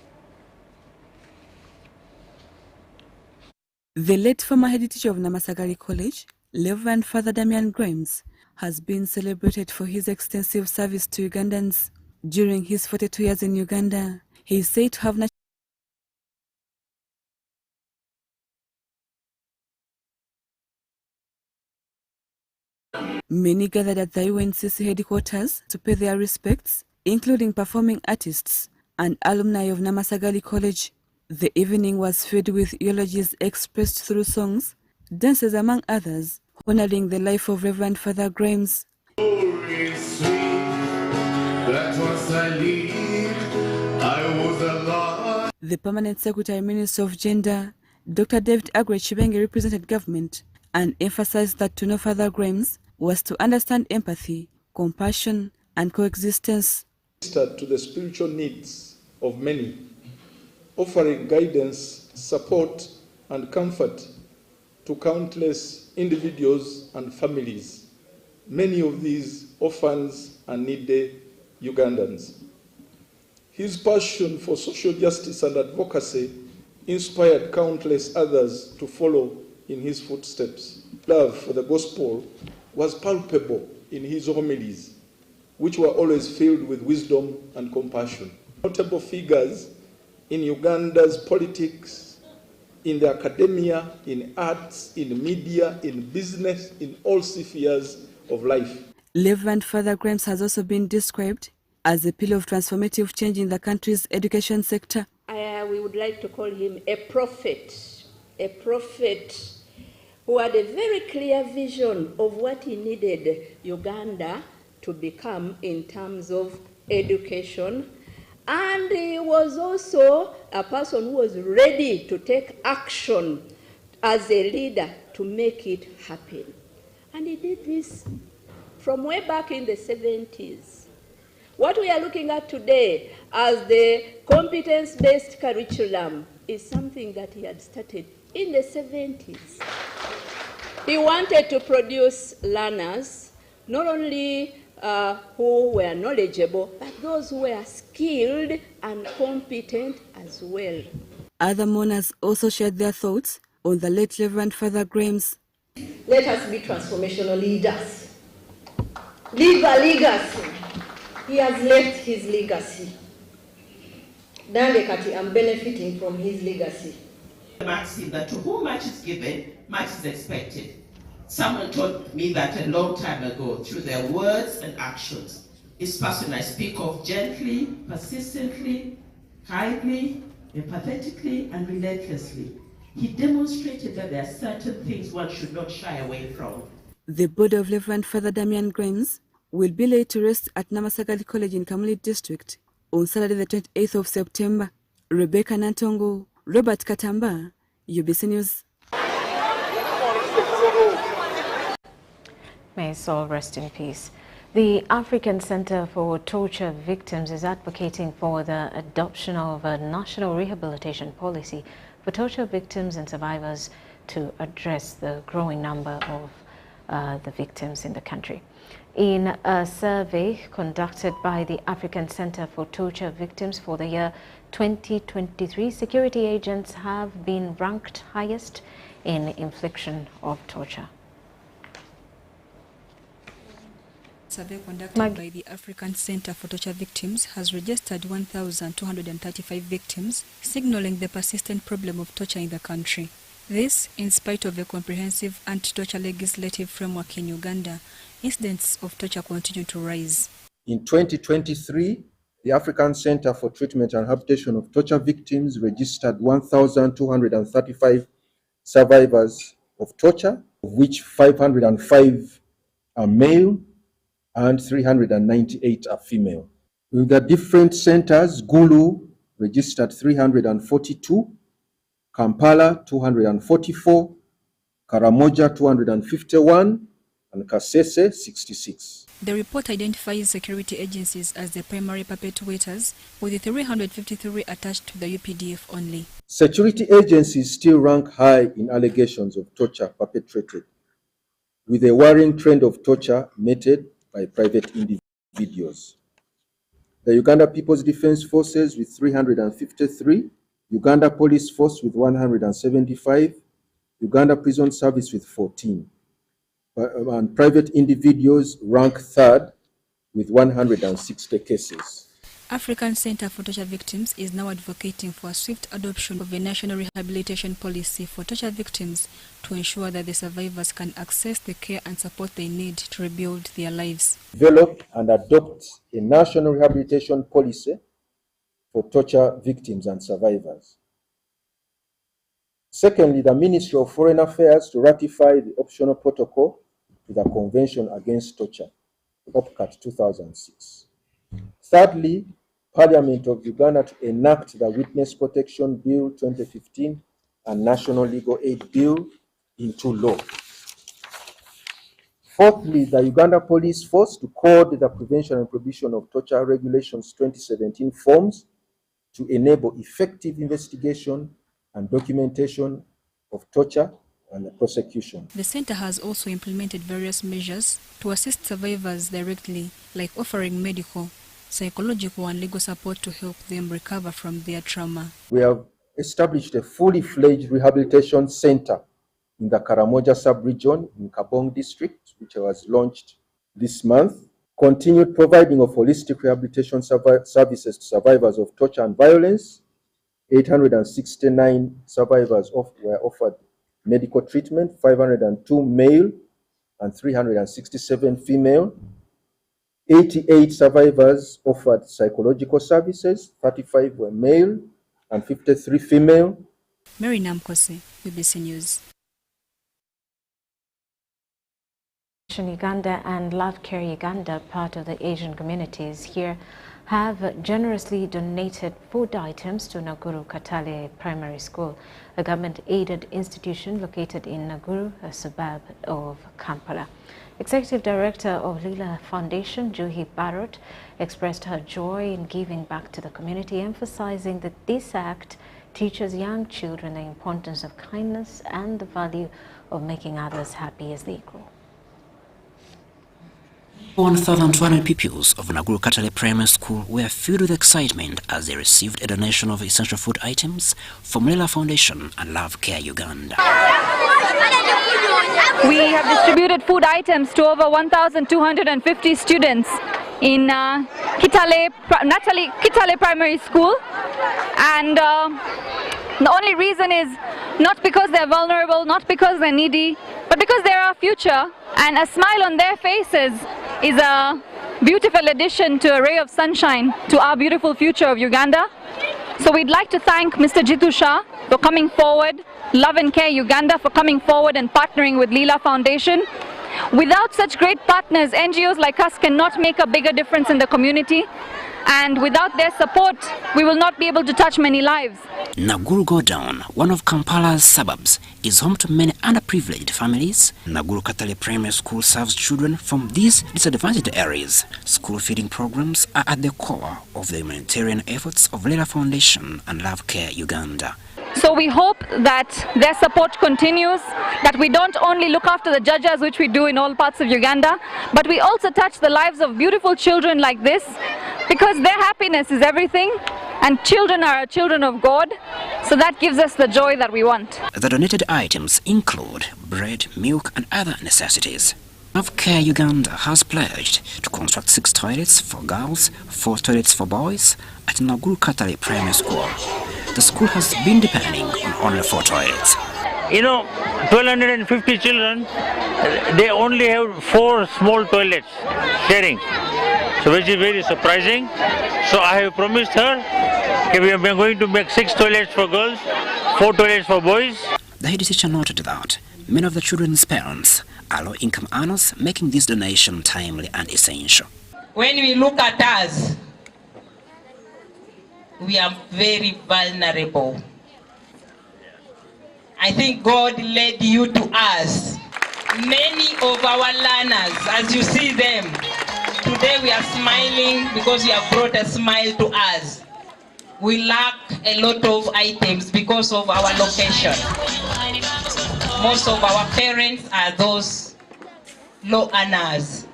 The late former head teacher of Namasagali College, Reverend Father Damien Grimes, has been celebrated for his extensive service to Ugandans. During his 42 years in Uganda, he is said to have many gathered at the UNCC headquarters to pay their respects, including performing artists and alumni of Namasagali College. The evening was filled with eulogies expressed through songs, dances among others, honoring the life of Reverend Father Grimes. The Permanent Secretary Minister of Gender, Dr. David Agre Chibenge, represented government and emphasized that to know further crimes was to understand empathy, compassion, and coexistence. To the spiritual needs of many, offering guidance, support, and comfort to countless individuals and families, many of these orphans and needy Ugandans. His passion for social justice and advocacy inspired countless others to follow in his footsteps. Love for the gospel was palpable in his homilies, which were always filled with wisdom and compassion. Notable figures in Uganda's politics, in the academia, in arts, in media, in business, in all spheres of life. Reverend Father Grimes has also been described as a pillar of transformative change in the country's education sector. We would like to call him a prophet who had a very clear vision of what he needed Uganda to become in terms of education. And he was also a person who was ready to take action as a leader to make it happen. And he did this from way back in the 70s. What we are looking at today as the competence-based curriculum is something that he had started in the 70s. He wanted to produce learners, not only who were knowledgeable, but those who were skilled and competent as well. Other mourners also shared their thoughts on the late Reverend Father Grimes. Let us be transformational leaders. Leave a legacy. He has left his legacy. Nandekati, I'm benefiting from his legacy. The maxim that to whom much is given, much is expected. Someone told me that a long time ago, through their words and actions. This person I speak of gently, persistently, kindly, empathetically, and relentlessly. He demonstrated that there are certain things one should not shy away from. The body of Reverend Father Damian Grimes will be laid to rest at Namasagali College in Kamuli District on Saturday the 28th of September. Rebecca Nantongo, Robert Katamba, UBC News. May his soul rest in peace. The African Center for Torture Victims is advocating for the adoption of a national rehabilitation policy for torture victims and survivors to address the growing number of the victims in the country. In a survey conducted by the African Center for Torture Victims for the year 2023, security agents have been ranked highest in infliction of torture. Survey conducted by the African Center for Torture Victims has registered 1,235 victims, signaling the persistent problem of torture in the country. This, in spite of a comprehensive anti-torture legislative framework in Uganda, incidents of torture continue to rise. In 2023, the African Center for Treatment and Rehabilitation of Torture Victims registered 1,235 survivors of torture, of which 505 are male and 398 are female. In the different centers, Gulu registered 342, Kampala 244, Karamoja 251, and Kasese 66. The report identifies security agencies as the primary perpetrators, with 353 attached to the UPDF only. Security agencies still rank high in allegations of torture perpetrated, with a worrying trend of torture meted by private individuals. The Uganda People's Defense Forces with 353, Uganda Police Force with 175, Uganda Prison Service with 14. And private individuals rank third with 160 cases. African Center for Torture Victims is now advocating for a swift adoption of a national rehabilitation policy for torture victims to ensure that the survivors can access the care and support they need to rebuild their lives. Develop and adopt a national rehabilitation policy for torture victims and survivors. Secondly, the Ministry of Foreign Affairs to ratify the optional protocol to the Convention Against Torture, OPCAT 2006. Thirdly, Parliament of Uganda to enact the Witness Protection Bill 2015 and National Legal Aid Bill into law. Fourthly, the Uganda Police Force to code the Prevention and Prohibition of Torture Regulations 2017 forms to enable effective investigation and documentation of torture and the prosecution. The center has also implemented various measures to assist survivors directly, like offering medical, psychological and legal support to help them recover from their trauma. We have established a fully fledged rehabilitation center in the Karamoja sub-region in Kabong district, which was launched this month. Continued providing of holistic rehabilitation services to survivors of torture and violence. 869 survivors were offered medical treatment, 502 male and 367 female. 88 survivors offered psychological services, 35 were male and 53 female. Mary Namkose, BBC News. Uganda and Love Care Uganda, part of the Asian communities here, have generously donated food items to Naguru Katale Primary School, a government-aided institution located in Naguru, a suburb of Kampala. Executive Director of Lila Foundation, Juhi Barrett, expressed her joy in giving back to the community, emphasizing that this act teaches young children the importance of kindness and the value of making others happy as they grow. 1,200 pupils of Naguru Katale Primary School were filled with excitement as they received a donation of essential food items from Lila Foundation and Love Care Uganda. We have distributed food items to over 1,250 students in Kitale Primary School, and the only reason is not because they're vulnerable, not because they're needy, but because they're our future, and a smile on their faces is a beautiful addition to a ray of sunshine to our beautiful future of Uganda. So we'd like to thank Mr. Jitu Shah for coming forward, Love and Care Uganda for coming forward and partnering with Lila Foundation. Without such great partners, NGOs like us cannot make a bigger difference in the community. And without their support, we will not be able to touch many lives. Naguru Godown, one of Kampala's suburbs, is home to many underprivileged families. Naguru Katale Primary School serves children from these disadvantaged areas. School feeding programs are at the core of the humanitarian efforts of Lila Foundation and Love Care Uganda. So we hope that their support continues, that we don't only look after the judges, which we do in all parts of Uganda, but we also touch the lives of beautiful children like this, because their happiness is everything, and children are children of God, so that gives us the joy that we want. The donated items include bread, milk and other necessities. Love Care Uganda has pledged to construct 6 toilets for girls, 4 toilets for boys at Naguru Katale Primary School. The school has been depending on only 4 toilets. You know, 1,250 children, they only have 4 small toilets sharing, so which is very surprising. So I have promised her that we are going to make 6 toilets for girls, 4 toilets for boys. The head teacher noted that many of the children's parents are low-income earners, making this donation timely and essential. When we look at us, we are very vulnerable. I think God led you to us. Many of our learners, as you see them, today we are smiling because you have brought a smile to us. We lack a lot of items because of our location. Most of our parents are those low earners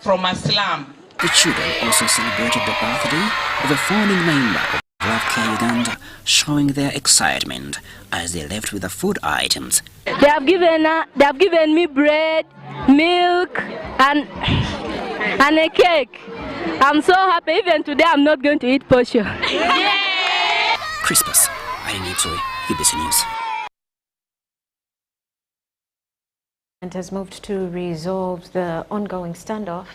from a slum. The children also celebrated the birthday of a founding member of Love Care Uganda, showing their excitement as they left with the food items. They have given me bread, milk, and a cake. I'm so happy. Even today, I'm not going to eat portion. Crispus, Arinitoi, BBC News. And has moved to resolve the ongoing standoff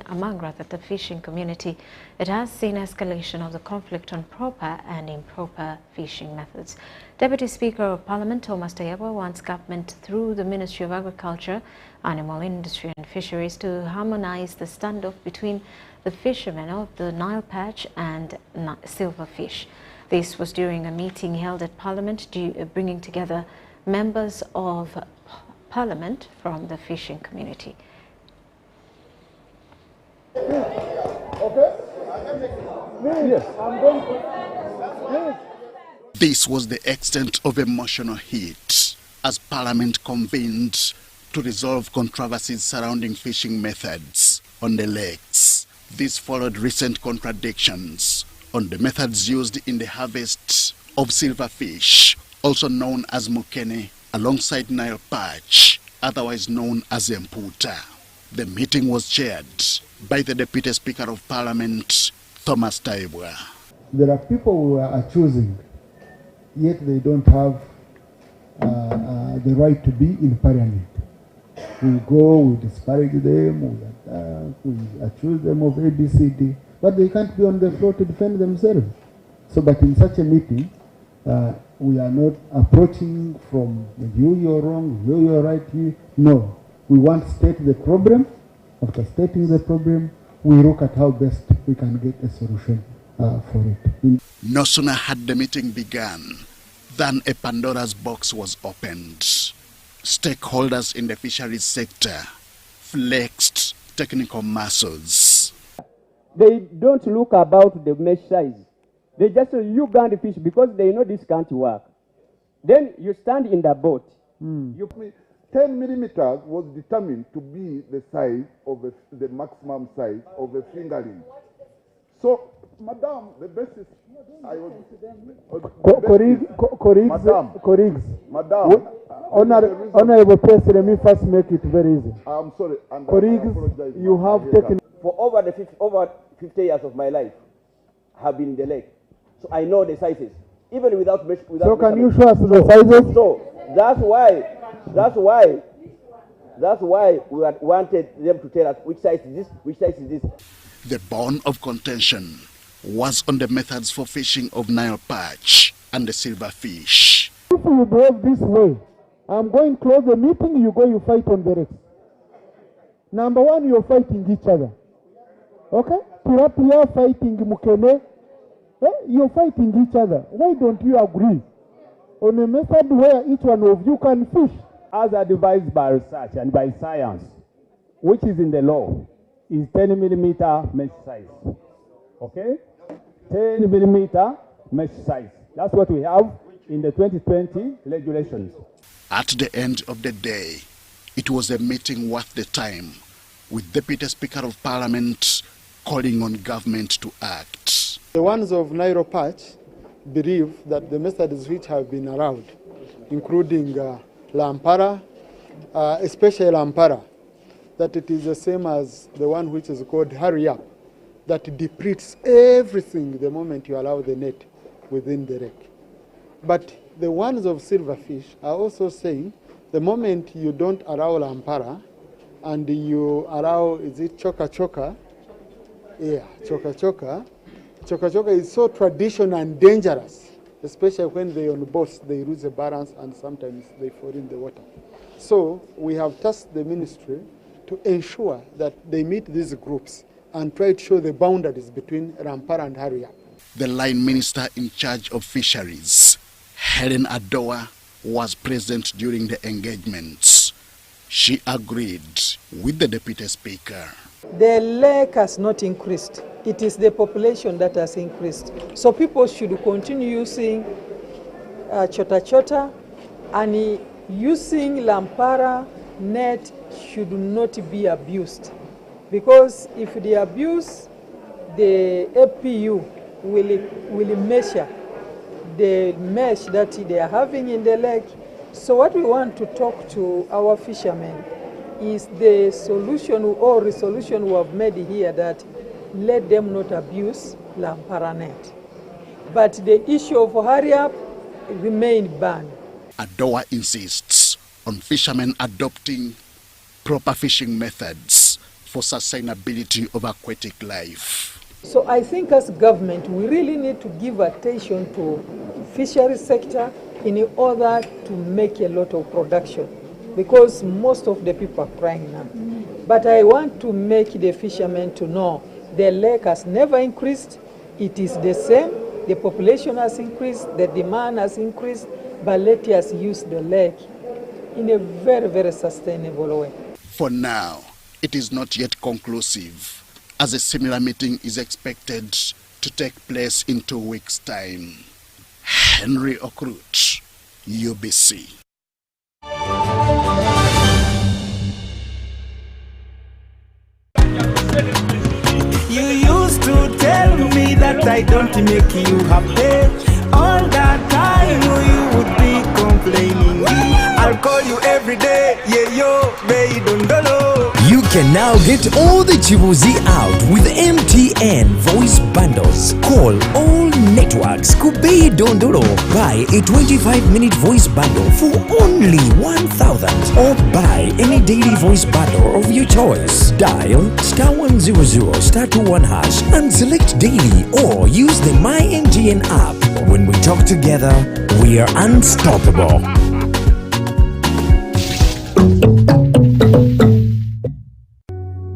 among the fishing community. It has seen escalation of the conflict on proper and improper fishing methods. Deputy Speaker of Parliament Thomas Tayebwa wants government through the Ministry of Agriculture, Animal Industry and Fisheries to harmonize the standoff between the fishermen of the Nile perch and silverfish. This was during a meeting held at Parliament, bringing together members of Parliament from the fishing community. This was the extent of emotional heat as Parliament convened to resolve controversies surrounding fishing methods on the lakes. This followed recent contradictions on the methods used in the harvest of silverfish, also known as mukene, alongside Nile perch, otherwise known as emputa. The meeting was chaired by the Deputy Speaker of Parliament, Thomas Taibwa. There are people who are choosing, yet they don't have the right to be in Parliament. We go, we disparage them, we accuse them of ABCD, but they can't be on the floor to defend themselves. So, but in such a meeting, we are not approaching from you're wrong, you're right. No, we want to state the problem. After stating the problem, we look at how best we can get a solution for it. No sooner had the meeting begun than a Pandora's box was opened. Stakeholders in the fisheries sector flexed technical muscles. They don't look about the mesh size. They just say, you can't fish because they know this can't work. Then you stand in the boat. 10 millimeters was determined to be the size of the maximum size of a fingerling. So, Madam, the basis I was... Colleagues, Honorable President, let me first make it very easy. I'm sorry. Colleagues, you have taken... For over 50 years of my life, have been in the lake. So I know the sizes, even without so can you show us the sizes? So that's why we wanted them to tell us which size is this, which size is this. The bone of contention was on the methods for fishing of Nile perch and the silverfish. If you behave this way, I'm going to close the meeting, you go, you fight on the wrecks. Number one, you're fighting each other. Okay? Tilapia fighting mukene. You're fighting each other. Why don't you agree on a method where each one of you can fish? As advised by research and by science, which is in the law, is 10 millimeter mesh size. Okay? 10 millimeter mesh size. That's what we have in the 2020 regulations. At the end of the day, it was a meeting worth the time, with Deputy Speaker of Parliament calling on government to act. The ones of Nile perch believe that the methods which have been allowed, including Lampara, especially Lampara, that it is the same as the one which is called hurry up, that depletes everything the moment you allow the net within the wreck. But the ones of silverfish are also saying the moment you don't allow Lampara and you allow, is it choka? Yeah, choka. Choka is so traditional and dangerous, especially when they're on boats, they lose the balance and sometimes they fall in the water. So we have tasked the ministry to ensure that they meet these groups and try to show the boundaries between Lampara and Haria. The line minister in charge of fisheries, Helen Adoa, was present during the engagements. She agreed with the deputy speaker. The lake has not increased. It is the population that has increased. So people should continue using chota and using Lampara net should not be abused. Because if they abuse, the APU will measure the mesh that they are having in the lake. So what we want to talk to our fishermen is the solution or resolution we have made here, that let them not abuse Lampara net. But the issue of hurry up remain banned. Adoa insists on fishermen adopting proper fishing methods for sustainability of aquatic life. So I think as government, we really need to give attention to fishery sector in order to make a lot of production, because most of the people are crying now. But I want to make the fishermen to know the lake has never increased. It is the same. The population has increased, the demand has increased, but let us use the lake in a very, very sustainable way. For now, it is not yet conclusive as a similar meeting is expected to take place in 2 weeks' time. Henry Okrut, UBC. You used to tell me that I don't make you happy. All that time you would be complaining. I'll call you every day, yeah yo, baby dondolo. You can now get all the Chibuzi out with MTN voice bundles. Call all networks, Kubei Dondoro. Buy a 25-minute voice bundle for only 1,000 or buy any daily voice bundle of your choice. Dial *100 *21# and select daily or use the My MTN app. When we talk together, we are unstoppable.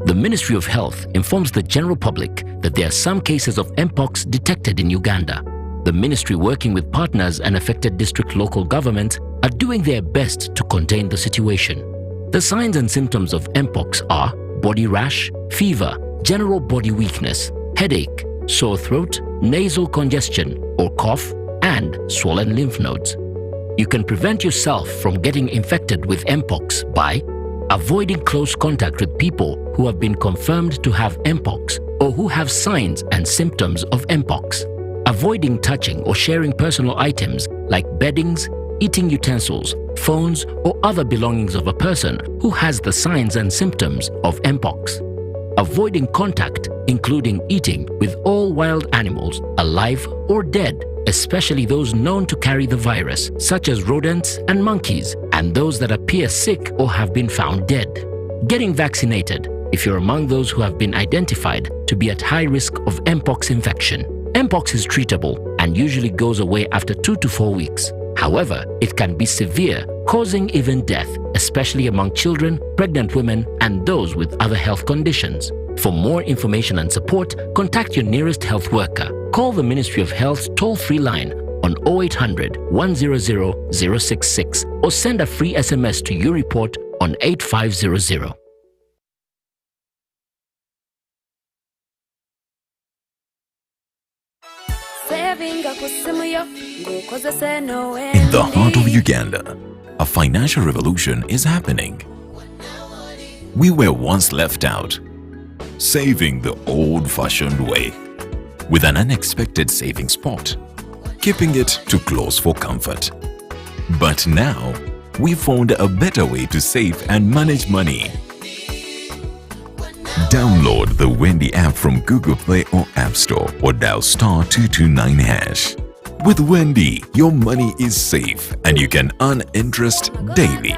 The Ministry of Health informs the general public that there are some cases of Mpox detected in Uganda. The ministry, working with partners and affected district local governments, are doing their best to contain the situation. The signs and symptoms of Mpox are body rash, fever, general body weakness, headache, sore throat, nasal congestion or cough, and swollen lymph nodes. You can prevent yourself from getting infected with Mpox by avoiding close contact with people who have been confirmed to have Mpox or who have signs and symptoms of Mpox. Avoiding touching or sharing personal items like beddings, eating utensils, phones, or other belongings of a person who has the signs and symptoms of Mpox. Avoiding contact, including eating, with all wild animals, alive or dead, especially those known to carry the virus, such as rodents and monkeys, and those that appear sick or have been found dead. Getting vaccinated if you're among those who have been identified to be at high risk of Mpox infection. Mpox is treatable and usually goes away after 2 to 4 weeks. However, it can be severe, causing even death, especially among children, pregnant women, and those with other health conditions. For more information and support, contact your nearest health worker. Call the Ministry of Health's toll-free line on 0800 100 066 or send a free SMS to YouReport on 8500. In the heart of Uganda, a financial revolution is happening. We were once left out, saving the old-fashioned way, with an unexpected saving spot, keeping it too close for comfort. But now, we found a better way to save and manage money. Download the Wendy app from Google Play or App Store or dial *229#. With Wendy, your money is safe and you can earn interest daily.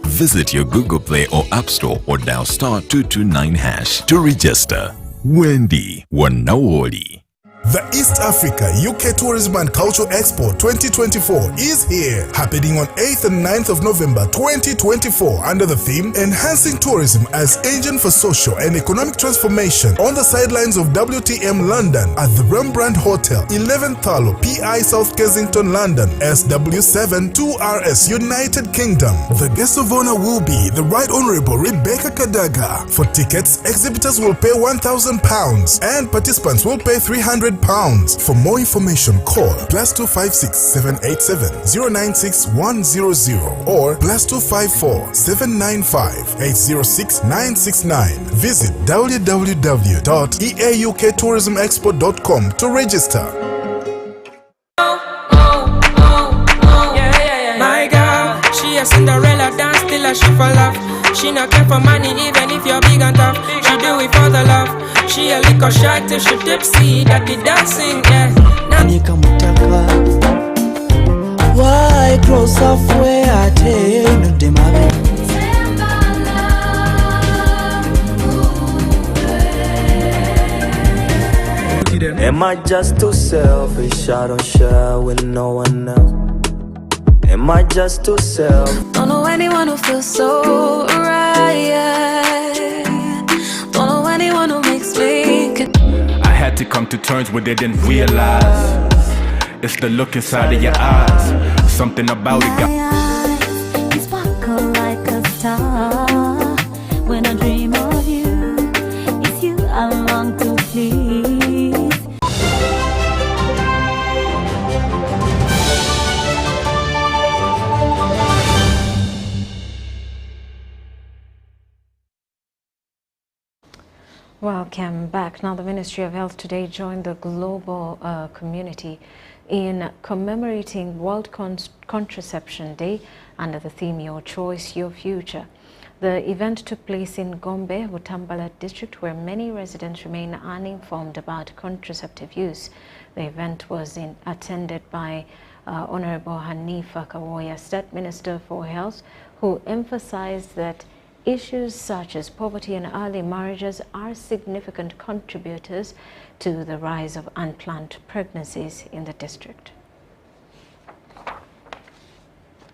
Visit your Google Play or App Store or dial *229# to register. Wendy Wanawoli. The East Africa UK Tourism and Culture Expo 2024 is here, happening on 8th and 9th of November 2024 under the theme Enhancing Tourism as Engine for Social and Economic Transformation on the sidelines of WTM London at the Rembrandt Hotel, 11th Thalo, PI South Kensington, London, SW7 2RS, United Kingdom. The guest of honor will be the Right Honorable Rebecca Kadaga. For tickets, exhibitors will pay £1,000 and participants will pay £300. For more information, call +256 787 096 100 or +254 795 806 969. Visit www.eauktourismexpo.com to register. My girl, she a Cinderella dance till she fall off. She not care for money even if you're big and tough. She do it for the love. She a liquor shot till she tipsy. That the dancing, yeah. Why cross off where I tell no dem Am I just too selfish? I don't share with no one else. Am I just too selfish? Don't know anyone who feels so right. Don't know anyone who makes me. I had to come to terms with it and realize it's the look inside of your eyes. Something about it got sparkle like a star when I dream of Welcome back. Now, the Ministry of Health today joined the global community in commemorating World Contraception Day under the theme Your Choice, Your Future. The event took place in Gombe, Butambala district, where many residents remain uninformed about contraceptive use. The event was attended by Honorable Hanifa Kawoya, State Minister for Health, who emphasized that issues such as poverty and early marriages are significant contributors to the rise of unplanned pregnancies in the district.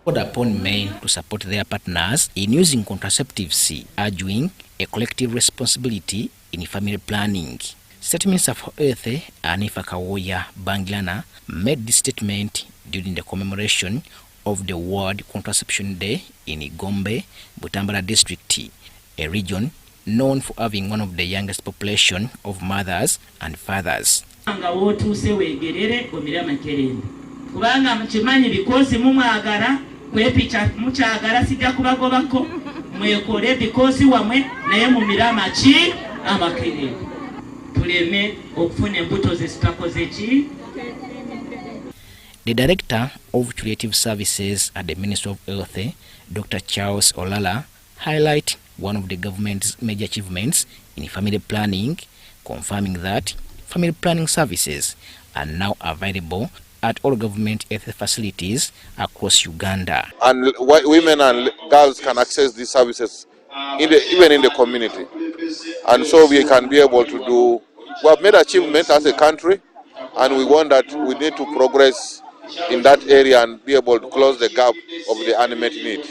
Called upon men to support their partners in using contraceptives, arguing a collective responsibility in family planning. State Minister for Health, Hanifa Kawoya Banglana, made this statement during the commemoration of the World Contraception Day in Gombe, Butambala district, a region known for having one of the youngest population of mothers and fathers. Kubanga mchimanyi bikosi mumwagara kwepicha muchagara sijja kubagobako mwekole bikosi wamwe naye mumirama ki amakere tuleme okufuna embuto zesitakoze ki. The Director of Creative Services at the Ministry of Health, Dr. Charles Olala, highlight one of the government's major achievements in family planning, confirming that family planning services are now available at all government health facilities across Uganda. And women and girls can access these services even in the community. And so we can be able to do, we have made achievements as a country, and we want that we need to progress in that area and be able to close the gap of the unmet need.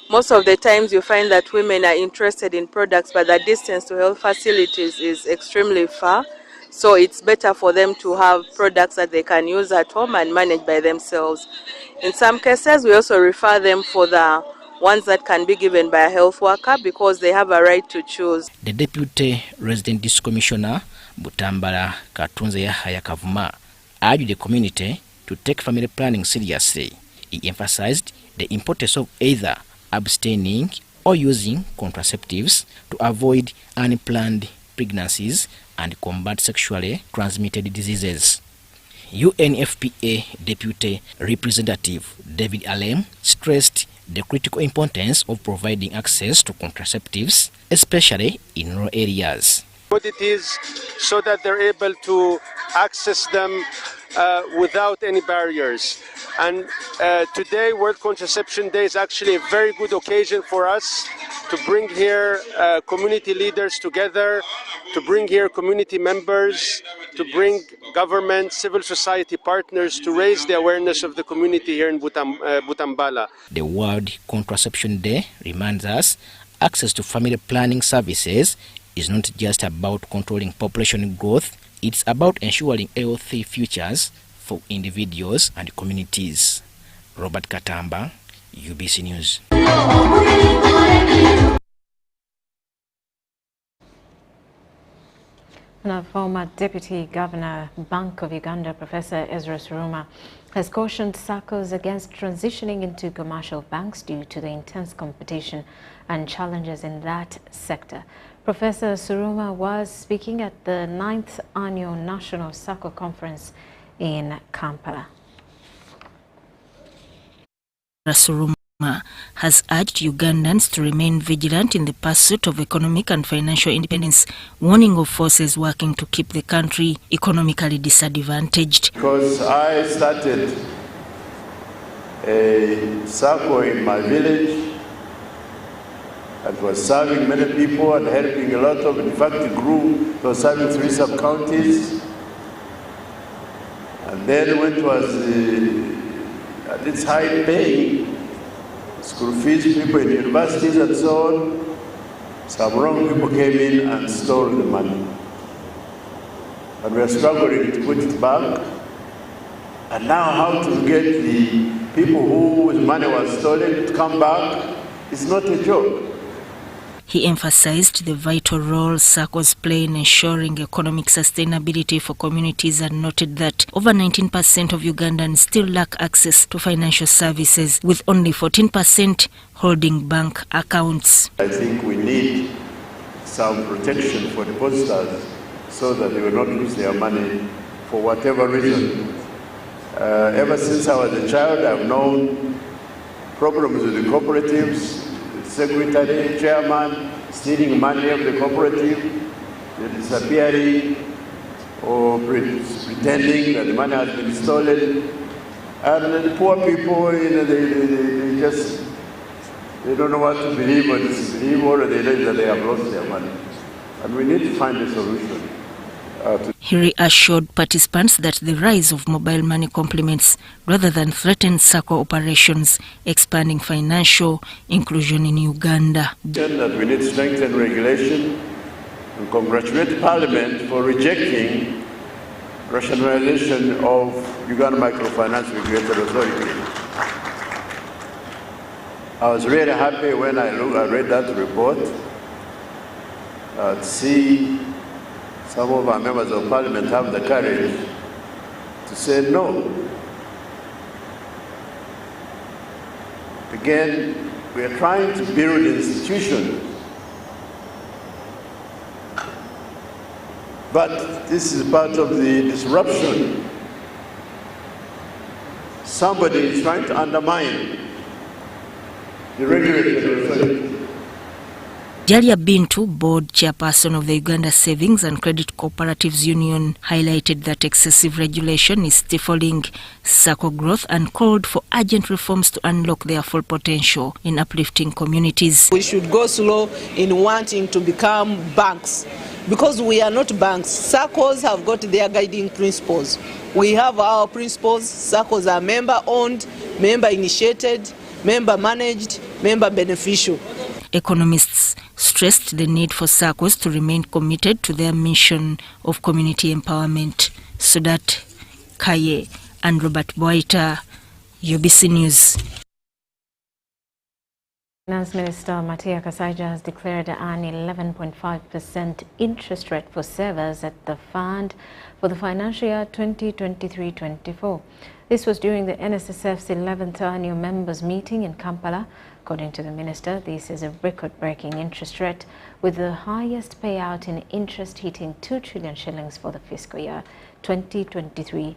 Most of the times you find that women are interested in products, but the distance to health facilities is extremely far. So it's better for them to have products that they can use at home and manage by themselves. In some cases, we also refer them for the ones that can be given by a health worker because they have a right to choose. The Deputy Resident District Commissioner, Butambala Katunze Yahaya Kavuma, urged the community to take family planning seriously. He emphasized the importance of either abstaining or using contraceptives to avoid unplanned pregnancies and combat sexually transmitted diseases. UNFPA Deputy Representative David Alem stressed the critical importance of providing access to contraceptives, especially in rural areas. What it is so that they're able to access them without any barriers. And today, World Contraception Day, is actually a very good occasion for us to bring here community leaders together, to bring here community members, to bring government, civil society partners to raise the awareness of the community here in Butambala. The World Contraception Day reminds us access to family planning services is not just about controlling population growth, it's about ensuring healthy futures for individuals and communities. Robert Katamba, UBC News. Now, former Deputy Governor, Bank of Uganda, Professor Ezra Suruma, has cautioned SACCOs against transitioning into commercial banks due to the intense competition and challenges in that sector. Professor Suruma was speaking at the 9th Annual National SACCO Conference in Kampala. Suruma has urged Ugandans to remain vigilant in the pursuit of economic and financial independence, warning of forces working to keep the country economically disadvantaged. Because I started a SACCO in my village that was serving many people and helping a lot of, in fact, it grew, it was serving 3 sub-counties. And then when it was at its high paying, school fees, people in universities and so on, some wrong people came in and stole the money. And we are struggling to put it back. And now how to get the people whose money was stolen to come back is not a joke. He emphasized the vital role SACCOs play in ensuring economic sustainability for communities and noted that over 19% of Ugandans still lack access to financial services, with only 14% holding bank accounts. I think we need some protection for depositors so that they will not lose their money for whatever reason. Ever since I was a child, I've known problems with the cooperatives, the secretary, chairman, stealing money of the cooperative, the disappearing or pretending that the money has been stolen. And the poor people, they don't know what to believe or disbelieve, or they know that they have lost their money. And we need to find a solution. He reassured participants that the rise of mobile money complements rather than threatens SACCO operations, expanding financial inclusion in Uganda. That we need strengthened regulation and congratulate Parliament for rejecting rationalization of Uganda Microfinance Regulatory Authority. I was really happy when I read that report to see some of our members of Parliament have the courage to say no. Again, we are trying to build institutions, but this is part of the disruption. Somebody is trying to undermine the regulatory authority. Jalia Bintu, board chairperson of the Uganda Savings and Credit Cooperatives Union, highlighted that excessive regulation is stifling SACCO growth and called for urgent reforms to unlock their full potential in uplifting communities. We should go slow in wanting to become banks, because we are not banks. SACCOs have got their guiding principles. We have our principles. SACCOs are member-owned, member-initiated, member-managed, member-beneficial. Economists stressed the need for SACCOs to remain committed to their mission of community empowerment. Sudat Kaye and Robert Boita, UBC News. Finance Minister Matia Kasaija has declared an 11.5% interest rate for savers at the fund for the financial year 2023-24. This was during the NSSF's 11th annual members meeting in Kampala. According to the minister, this is a record-breaking interest rate, with the highest payout in interest hitting 2 trillion shillings for the fiscal year 2023-24.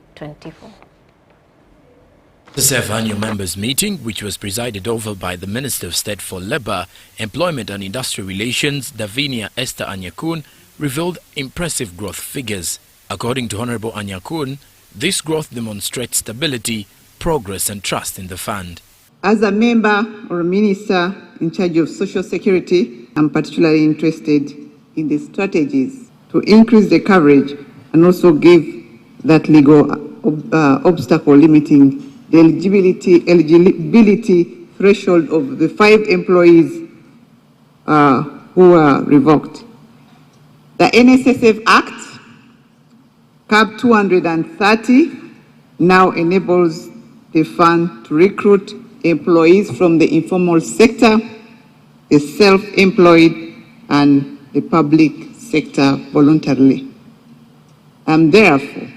The NSSF annual members meeting, which was presided over by the Minister of State for Labour, Employment and Industrial Relations, Davinia Esther Anyakun, revealed impressive growth figures. According to Honourable Anyakun, this growth demonstrates stability, progress and trust in the fund. As a member or a minister in charge of social security, I'm particularly interested in the strategies to increase the coverage and also give that legal obstacle limiting the eligibility threshold of the 5 employees who are revoked. The NSSF Act, CAB 230, now enables the fund to recruit employees from the informal sector, the self-employed, and the public sector voluntarily. I'm therefore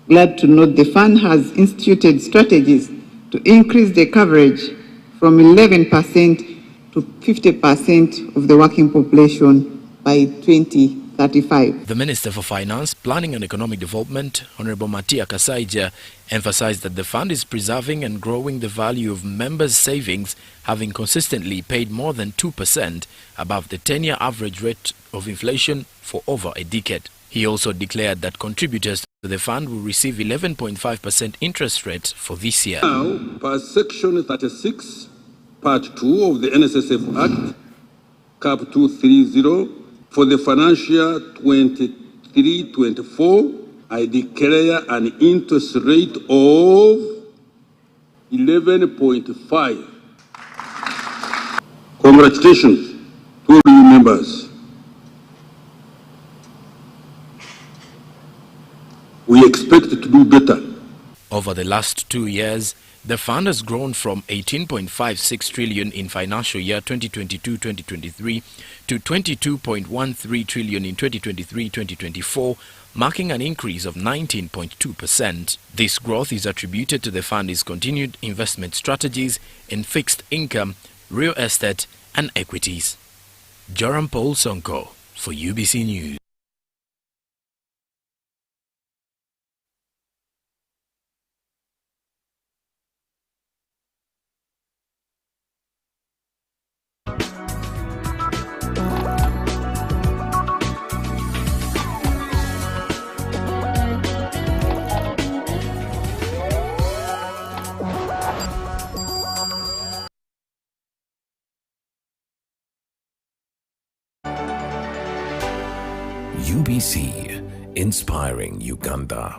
glad to note the fund has instituted strategies to increase the coverage from 11% to 50% of the working population by 2035. The Minister for Finance, Planning and Economic Development, Honourable Matia Kasaija, emphasized that the fund is preserving and growing the value of members' savings, having consistently paid more than 2% above the 10-year average rate of inflation for over a decade. He also declared that contributors to the fund will receive 11.5% interest rate for this year. Now, per Section 36, Part 2 of the NSSF Act, CAP 230, for the financial year 23-24, I declare an interest rate of 11.5. Congratulations to all you members. We expect to do better. Over the last 2 years, the fund has grown from 18.56 trillion in financial year 2022-2023 to 22.13 trillion in 2023-2024, marking an increase of 19.2%. This growth is attributed to the fund's continued investment strategies in fixed income, real estate and equities. Joram Paul Sonko for UBC News. UBC, inspiring Uganda.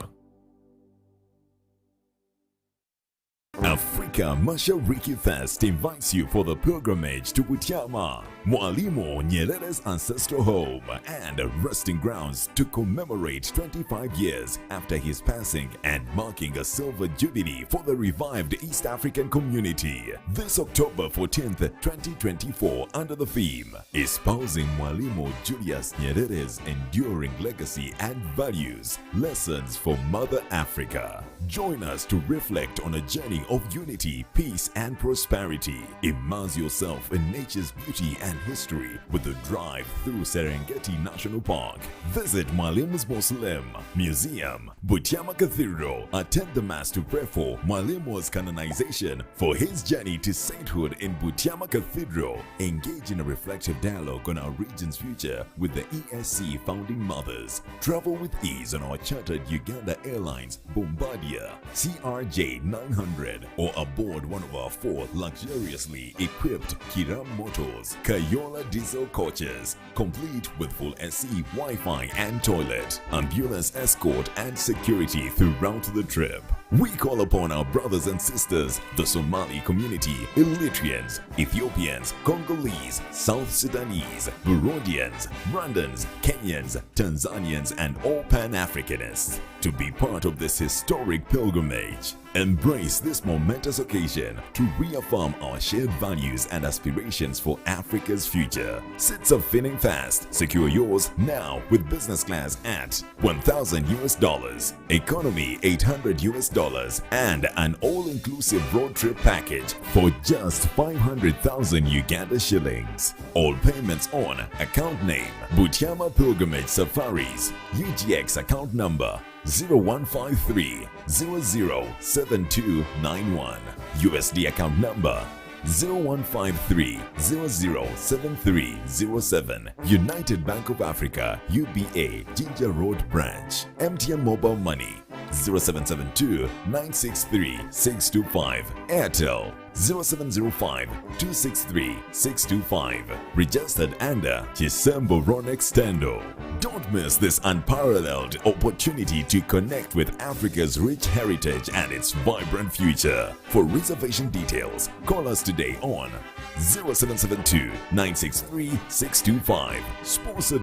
Africa Mashariki Fest invites you for the pilgrimage to Butiama, Mwalimu Nyerere's ancestral home and resting grounds to commemorate 25 years after his passing and marking a silver jubilee for the revived East African community. This October 14th, 2024, under the theme, Espousing Mwalimu Julius Nyerere's Enduring Legacy and Values, Lessons for Mother Africa. Join us to reflect on a journey of unity, peace, and prosperity. Immerse yourself in nature's beauty and history with a drive through Serengeti National Park. Visit Mwalimu's Mausoleum, Museum, Butiama Cathedral. Attend the Mass to pray for Mwalimu's canonization for his journey to sainthood in Butiama Cathedral. Engage in a reflective dialogue on our region's future with the ESC founding mothers. Travel with ease on our chartered Uganda Airlines Bombardier CRJ 900 or aboard one of our 4 luxuriously equipped Kiram Motors Kayola diesel coaches, complete with full SC Wi-Fi and toilet, ambulance escort and security throughout the trip. We call upon our brothers and sisters, the Somali community, Eritreans, Ethiopians, Congolese, South Sudanese, Burundians, Rwandans, Kenyans, Tanzanians, and all Pan-Africanists to be part of this historic pilgrimage. Embrace this momentous occasion to reaffirm our shared values and aspirations for Africa's future. Seats are filling fast. Secure yours now with business class at $1,000 US, economy $800 US, and an all-inclusive road trip package for just 500,000 Uganda shillings. All payments on account name Butiama Pilgrimage Safaris, UGX account number 0153 007291, USD account number 0153 007307, United Bank of Africa, UBA, Ginger Road Branch, MTN Mobile Money 0772 963 625, Airtel 0705 263 625, registered under Chisembo Ronex Stendo. Don't miss this unparalleled opportunity to connect with Africa's rich heritage and its vibrant future. For reservation details, call us today on 0772 963 625. Sponsored